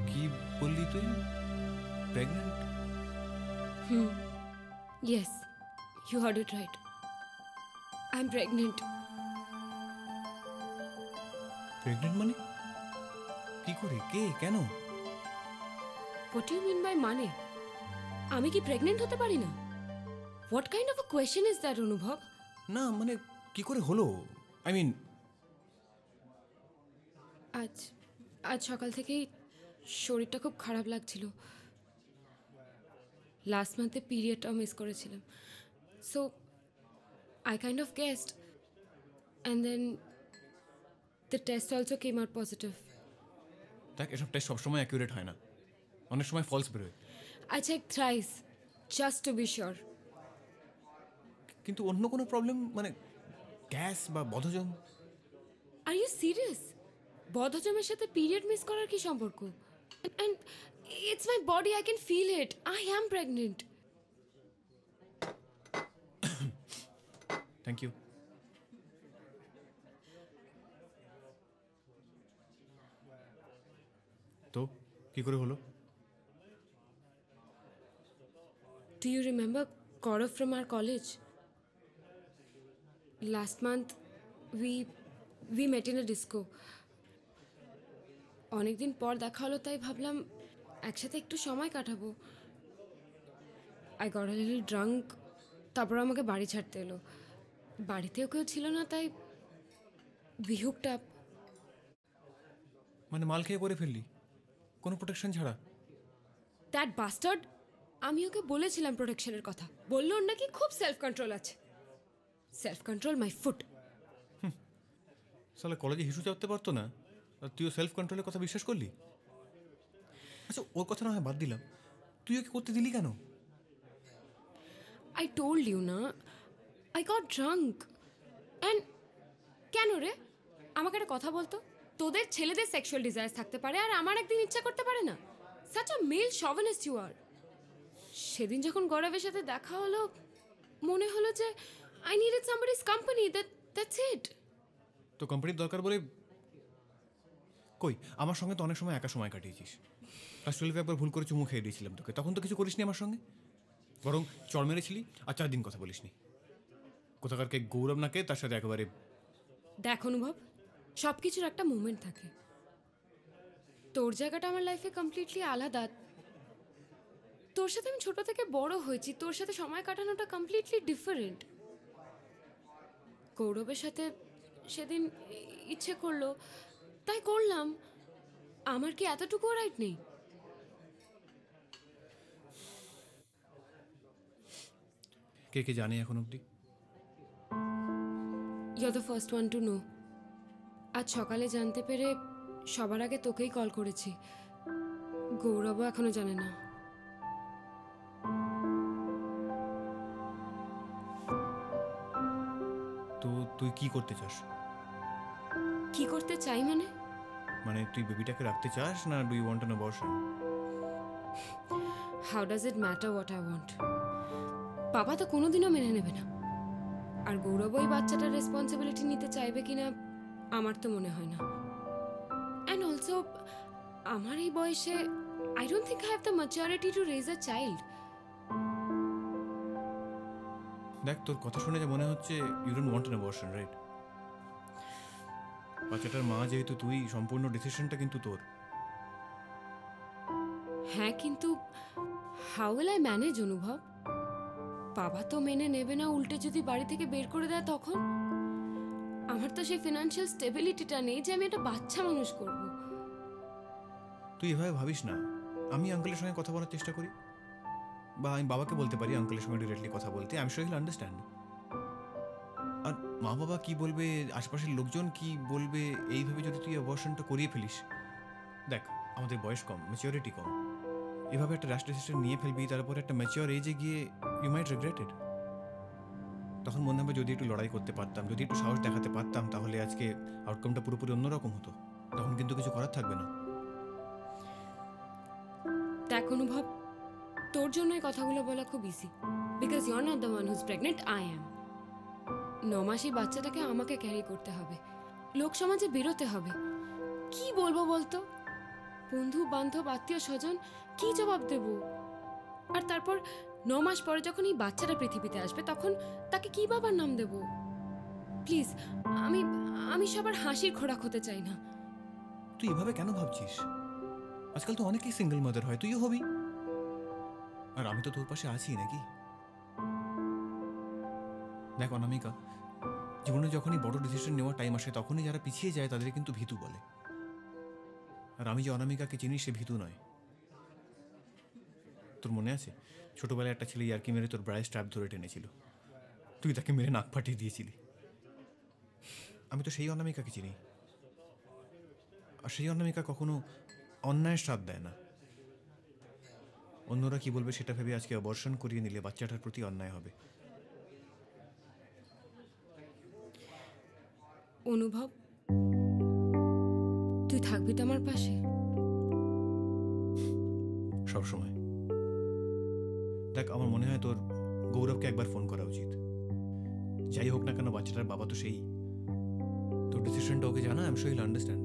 কি বললি তুই? Pregnant? Yes, you heard it right. I am pregnant. Pregnant মানে? কি করে, কে, কেন? হোয়াট ইউ মিন বাই মানে? আমি কি প্রেগনেন্ট হতে পারি না? What kind of a question is that অনুভব? না মানে কি করে হলো? আই মিন, আজ সকাল থেকেই শরীরটা খুব খারাপ লাগছিল। লাস্ট মান্থে পিরিয়ডটাও মিস করেছিলাম, so I kind of guessed, and then the test also came out positive. দেখ, এসব টেস্ট সবসময় অ্যাকুরেট হয় না, অনেক সময় ফলস বেরোয়। I checked thrice just to be sure. কিন্তু অন্য কোনো প্রবলেম, মানে গ্যাস বা বদহজম? Are you serious? বদহজমের সাথে পিরিয়ড মিস করার কি সম্পর্ক? And it's my body, I can feel it, I am pregnant. Thank you. তো কি করে হলো? Do you remember Gaurav from our college? Last month, we met in a disco. অনেকদিন পর দেখা হলো, তাই ভাবলাম একসাথে একটু সময় কাটাবো। I got a little drunk, তারপর আমাকে বাড়ি ছাড়তে এলো। বাড়িতেও কেউ ছিল না, তাই we hooked up. মানে মাল খেয়ে করে ফেললি কোনো প্রোটেকশন ছাড়া? That bastard! আমি ওকে বলেছিলাম প্রোটেকশনের কথা, বললো ওর নাকি খুব সেলফ কন্ট্রোল আছে। Self control my foot. সালা কলেজে হিসু চাপতে পারতো না, আর তুইও সেলফ কন্ট্রোলের কথা বিশ্বাস করলি? আচ্ছা ওর কথা না হয় বাদ দিলাম, তুই ওকে করতে দিলি কেন? I told you না, I got drunk. And কেন রে? আমাকে একটা কথা বলতো, তোদের ছেলেদের সেক্সুয়াল ডিজায়ার থাকতে পারে আর আমার একদিন ইচ্ছা করতে পারে না? Such a male chauvinist you are. সেদিন যখন গৌরবের সাথে দেখা হলো, মনে হলো যে I needed somebody's company, that's it. তো কোম্পানির দরকার বলে কই? আমার সঙ্গে তো অনেক সময় একা সময় কাটিয়েছিস। ক্লাস 12 একবার ভুল করে চুমু খেয়ে দিয়েছিলাম তোকে, তখন তো কিছু করিসনি আমার সঙ্গে, বরং চড় মেরেছিলি আর 4 দিন কথা বলিসনি। কোথাকার কে গৌরব না কে, তার সাথে একেবারে। দেখ অনুভব, সব কিছুর একটা মোমেন্ট থাকে। তোর জায়গাটা আমার লাইফে কমপ্লিটলি আলাদা। তোর সাথে আমি ছোট থেকে বড় হয়েছি, তোর সাথে সময় কাটানোটা কমপ্লিটলি ডিফারেন্ট। গৌরবের সাথে সেদিন ইচ্ছে করলো তাই করলাম, আমার কি এতটুকু রাইট নেই? কে কে জানে এখন অবধি? You're the first one to know. আজ সকালে জানতে পেরে সবার আগে তোকেই কল করেছি। গৌরবও এখনো জানে না। তো তুই কি করতে চাস? কি করতে চাই মানে? মানে তুই বেবিটাকে রাখতে চাস না do you want an abortion? How does it matter what I want? বাবা তো কোনোদিনও মেনে নেবে না, আর গৌরব ওই বাচ্চাটার রেসপন্সিবিলিটি নিতে চাইবে কিনা আমার তো মনে হয় না। অ্যান্ড অলসো আমার এই বয়সে I don't think I have the maturity to raise a child. দেখ তোর কথা শুনে যে মনে হচ্ছে you don't want an abortion, right? বাচ্চাটার মা যেহেতু তুই, সম্পূর্ণ ডিসিশনটা কিন্তু তোর। হ্যাঁ, কিন্তু হাউ উইল আই ম্যানেজ অনুভব? বাবা তো মেনে নেবে না, উল্টে যদি বাড়ি থেকে বের করে দেয় তখন? আমার তো সেই ফিনান্সিয়াল স্টেবিলিটিটা নেই যে আমি একটা বাচ্চা মানুষ করব। তুই এভাবে ভাবিস না। আমি আঙ্কেলের সঙ্গে কথা বলার চেষ্টা করি, বা আমি বাবাকে বলতে পারি আঙ্কেলের সঙ্গে ডিরেক্টলি কথা বলতে। আমি শিওর হিল আন্ডারস্ট্যান্ড। আর মা বাবা কি বলবে, আশপাশের লোকজন কি বলবে, এইভাবে যদি তুই অ্যাবর্শনটা করিয়ে ফেলিস, দেখ আমাদের বয়স কম, ম্যাচিওরিটি কম, এভাবে একটা র্যাশ ডিসিশন নিয়ে ফেলবি, তারপরে একটা ম্যাচিওর এজে গিয়ে ইউ মাইট রিগ্রেট ইট। তখন মনে হবে যদি একটু লড়াই করতে পারতাম, যদি একটু সাহস দেখাতে পারতাম, তাহলে আজকে আউটকামটা পুরোপুরি অন্যরকম হতো। তখন কিন্তু কিছু করার থাকবে না। দেখ অনুভব, তোর জন্য এই কথাগুলো বলা খুব easy, because you are not the one who's pregnant, I am. 9 মাসে বাচ্চাটাকে আমাকে ক্যারি করতে হবে, লোক সমাজে বেরোতে হবে। কি বলবো বলতো? বন্ধু বান্ধব আত্মীয় স্বজন কি জবাব দেব? আর তারপর 9 মাস পরে যখন এই বাচ্চাটা পৃথিবীতে আসবে, তখন তাকে কি বাবার নাম দেব? প্লিজ, আমি সবার হাসির খোরাক হতে চাই না। তুই এভাবে কেন ভাবছিস? আজকাল তো অনেকেই সিঙ্গেল মাদার হয়, তুইও হবি। আর আমি তো তোর পাশে আছি নাকি? দেখ অনামিকা, জীবনে যখনই বড় ডিসিশন নেওয়ার টাইম আসে, তখনই যারা পিছিয়ে যায় তাদের কিন্তু ভীতু বলে। আর আমি যে অনামিকাকে চিনি, সে ভীতু নয়। তোর মনে আছে ছোটবেলায় একটা ছেলে ইয়ার্কি মেরে তোর ব্রায় স্ট্র্যাপ ধরে টেনেছিল, তুই তাকে মেরে নাক ফাটিয়ে দিয়েছিলি। আমি তো সেই অনামিকাকে চিনি, আর সেই অনামিকা কখনো অন্যায়ের সাথ দেয় না। অন্যরা কি বলবে সেটা ভেবে আজকে অবর্ষণ করিয়ে নিলে বাচ্চাটার প্রতি অন্যায় হবে। অনুভব, তুই থাকবি তো আমার পাশে? সব সময়। দেখ, আমার মনে হয় তোর গৌরবকে একবার ফোন করা উচিত। যাই হোক না কেন, বাচ্চাটার বাবা তো সেই। তোর ডিসিশনটা ওকে জানা, I am sure he'll understand.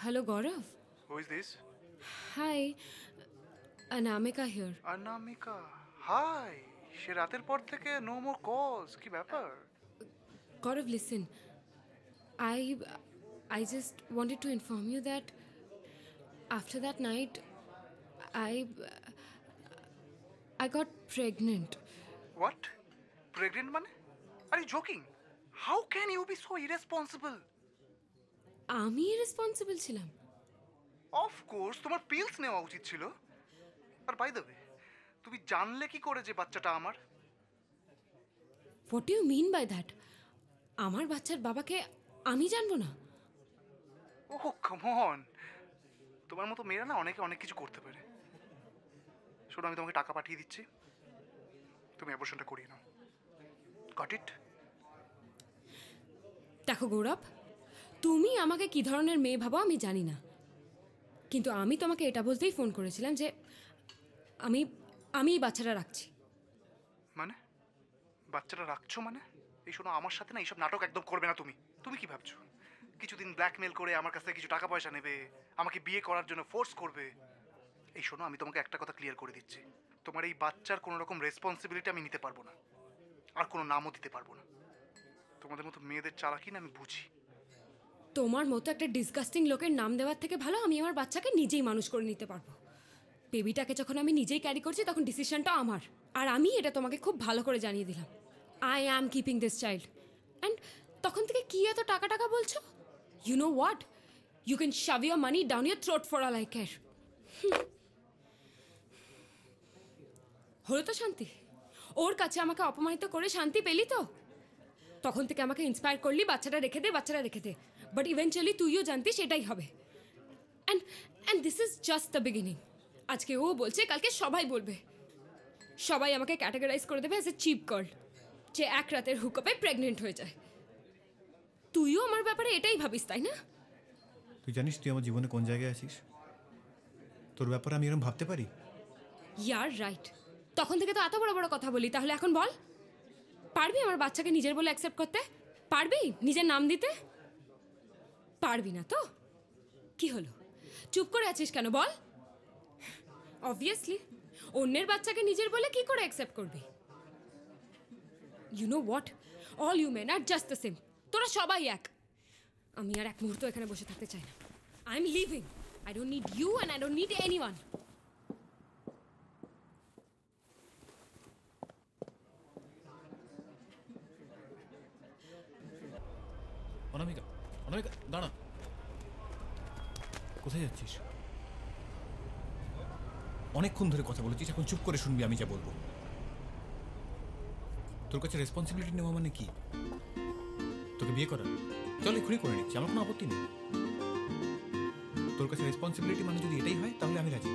Hello, Gaurav. Who is this? Hi, Anamika here. Anamika. Hi. সে রাতের পর থেকে no more calls. কি ব্যাপার? Gaurav, listen. I just wanted to inform you that after that night, I got pregnant. What? Pregnant মানে? Are you joking? How can you be so irresponsible? আমি responsible ছিলাম? Of course, তোমার pills নেওয়া উচিত ছিল। আর by the way, তুমি জানলে কি করে যে বাচ্চাটা আমার? What do you mean by that? আমার বাচ্চার বাবাকে আমি জানবো না? ওহ কাম অন, তোমার মতো মেয়েরা না অনেকে অনেক কিছু করতে পারে। শোনো, আমি তোমাকে টাকা পাঠিয়ে দিচ্ছি, তুমি অ্যাবর্শনটা করিয়ে নাও। Got it? দেখো গৌরব, তুমি আমাকে কি ধরনের মেয়ে ভাবো আমি জানি না, কিন্তু আমি তোমাকে এটা বলতেই ফোন করেছিলাম যে আমি এই বাচ্চাটা রাখছি। মানে বাচ্চাটা রাখছো মানে? এই শোনো, আমার সাথে না এইসব নাটক একদম করবে না। তুমি কি ভাবছো কিছুদিন ব্ল্যাকমেল করে আমার কাছ থেকে কিছু টাকা পয়সা নেবে, আমাকে বিয়ে করার জন্য ফোর্স করবে? এই শোনো, আমি তোমাকে একটা কথা ক্লিয়ার করে দিচ্ছি, তোমার এই বাচ্চার কোনো রকম রেসপন্সিবিলিটি আমি নিতে পারবো না, আর কোনো নামও দিতে পারবো না। তোমাদের মতো মেয়েদের চালাকি না আমি বুঝি। তোমার মতো একটা ডিসগাস্টিং লোকের নাম দেওয়ার থেকে ভালো আমি আমার বাচ্চাকে নিজেই মানুষ করে নিতে পারবো। বেবিটাকে যখন আমি নিজেই ক্যারি করছি তখন ডিসিশনটা আমার, আর আমি এটা তোমাকে খুব ভালো করে জানিয়ে দিলাম। I am keeping this child. And তখন থেকে কি এত টাকা বলছো? You know what, you can shove your money down your throat for all I care. হলো তো শান্তি? ওর কাছে আমাকে অপমানিত করে শান্তি পেলি তো? তখন থেকে আমাকে ইন্সপায়ার করলি বাচ্চাটা রেখে দে। বাট ইভেনচুয়ালি তুইও জানতি সেটাই হবে। And this is just the beginning. আজকে ও বলছে, কালকে সবাই বলবে, সবাই আমাকে ক্যাটাগরাইজ করে দেবে অ্যাজ এ চিপ গার্ল যে এক রাতের হুকআপে প্রেগনেন্ট হয়ে যায়। তুইও আমার ব্যাপারে এটাই ভাবিস, তাই না? তুই জানিস তুই আমার জীবনে কোন জায়গায় আছিস? তোর ব্যাপারে আমি এরকম ভাবতে পারি? ইয়ার রাইট। তখন থেকে তো এত বড় বড় কথা বলি, তাহলে এখন বল, পারবি আমার বাচ্চাকে নিজের বলে অ্যাকসেপ্ট করতে? পারবি নিজের নাম দিতে? পারবি না তো? কি হলো, চুপ করে আছিস কেন বল? অবভিয়াসলি অন্যের বাচ্চাকে নিজের বলে কি করে অ্যাকসেপ্ট করবি? You know what, all you men are just the same. তোরা সবাই এক। আমি আর এক মুহূর্ত এখানে বসে থাকতে চাই না। I am leaving. I don't need you and I don't need anyone. Anamika, দাঁড়া। কোথায় যাচ্ছিস? অনেকক্ষণ ধরে কথা বলেছিস, এখন চুপ করে শুনবি আমি যা বলবো। তোর কাছে রেসপন্সিবিলিটি নেওয়া মানে কি? তোকে বিয়ে করা? চল এক্ষুনি করে নিচ্ছি, আমার কোনো আপত্তি নেই। তোর কাছে রেসপন্সিবিলিটি মানে যদি এটাই হয় তাহলে আমি রাজি,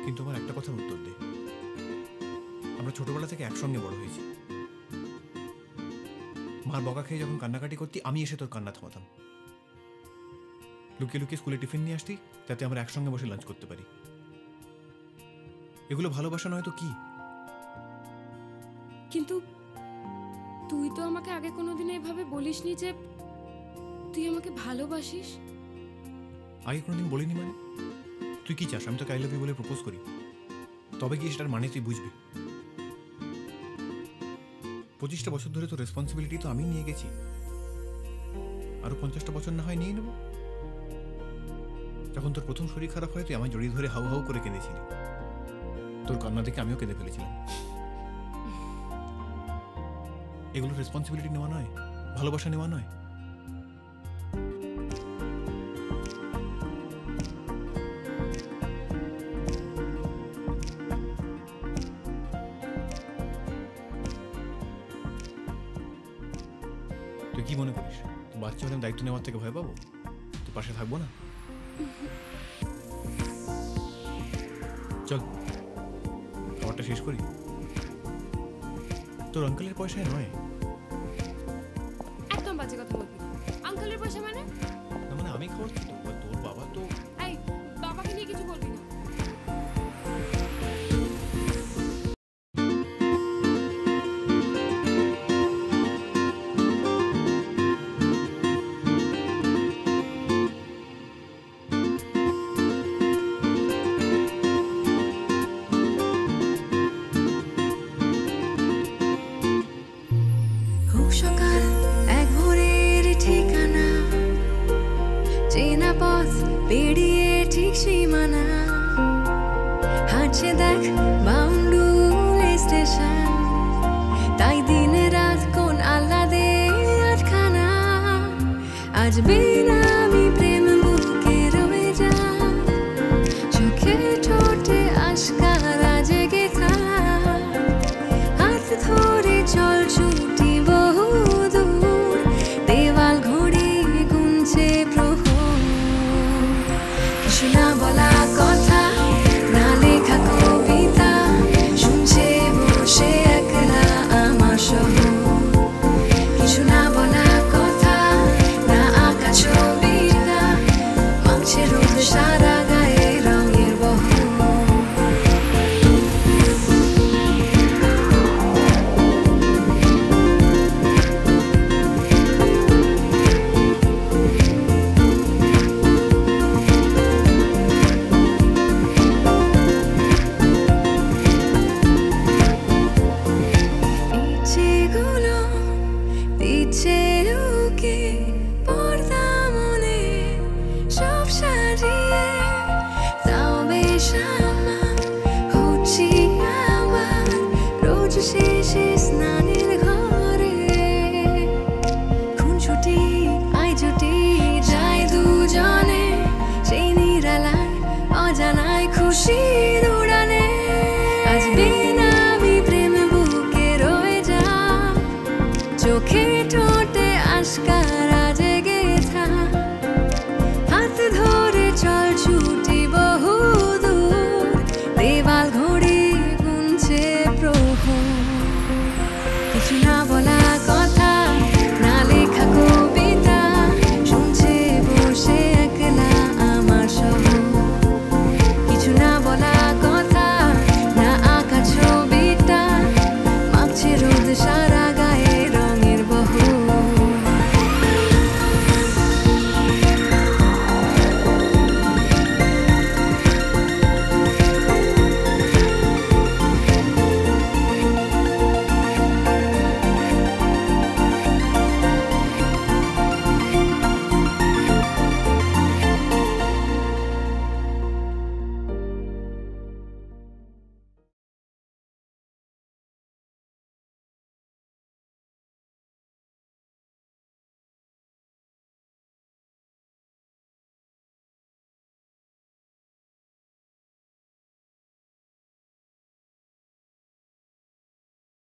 কিন্তু আমার একটা কথার উত্তর দে। আমরা ছোটবেলা থেকে একসঙ্গে বড় হয়েছি। মার বকা খেয়ে যখন কান্নাকাটি করতি আমি এসে তোর কান্না থামাতাম। লুকিয়ে লুকিয়ে স্কুলে টিফিন নিয়ে আসতি যাতে আমরা একসঙ্গে বসে লাঞ্চ করতে পারি। এগুলো ভালোবাসা নয় তো কি? কিন্তু তুই তো আমাকে আগে কোনোদিন এভাবে বলিসনি যে তুই আমাকে ভালোবাসিস। আগে কোনোদিন বলিনি মানে? তুই কি চাস আমি তোকে আই লাভ ইউ বলে প্রপোজ করি? তবে কি সেটার মানে তুই বুঝবি? 25টা বছর ধরে তোর রেসপন্সিবিলিটি তো আমি নিয়ে গেছি, আরো 50টা বছর না হয় নিয়ে নেব। যখন তোর প্রথম শরীর খারাপ হয় তুই আমায় জড়িয়ে ধরে হাউ হাউ করে কেঁদেছিলি। তোর কান্না দেখে আমিও কেঁদে ফেলেছিলাম। এগুলো রেসপন্সিবিলিটি নেওয়া নয়, ভালোবাসা নেওয়া নয়। মনে করিস বাচ্চা হলে আমি দায়িত্ব নেওয়ার থেকে ভয় পাবো? তোর পাশে থাকবো না? চল খাবারটা শেষ করি। তোর আঙ্কেলের পয়সায় নয়। একদম বাজে কথা বলবি না। আঙ্কেলের পয়সা মানে? না মানে আমি খাবার তো তোর বাবা তো। এই বাবাকে নিয়ে কিছু বলবি না। সকাল এক ভোরের ঠিকানা, চেনা পথ পেরিয়ে ঠিক সীমানা, হাঁটছে দেখ বাউন্ডুল স্টেশন, তাই দিনে রাত কোন আহ্লাদে আটখানা, আজ বেনামি প্রেম বুকে রয়ে যা, চোখে ঠোঁটে আশকারা জেগে থাকা, হাত ধরে চল ছুটি বহু দূর, দেওয়াল ঘড়ি গুনছে প্রহর, কিছু না বলা কথা, না লেখা কবিতা, শুনছে বসে একলা আমার শহর, কিছু না বলা কথা, না আঁকা ছবিটা, মাংসে রোদ সারা গায়ে রঙের বহর। ইচ্ছেগুলো দিচ্ছে ওকে পর্দা মনে সব সাজিয়ে, তাও বেশ আমার হচ্ছি আবার রোজ শেষে স্নানের ঘরে, খুনছুটি আই জুটি যায় দুজনে সেই নিরালায় অজানায় খুশি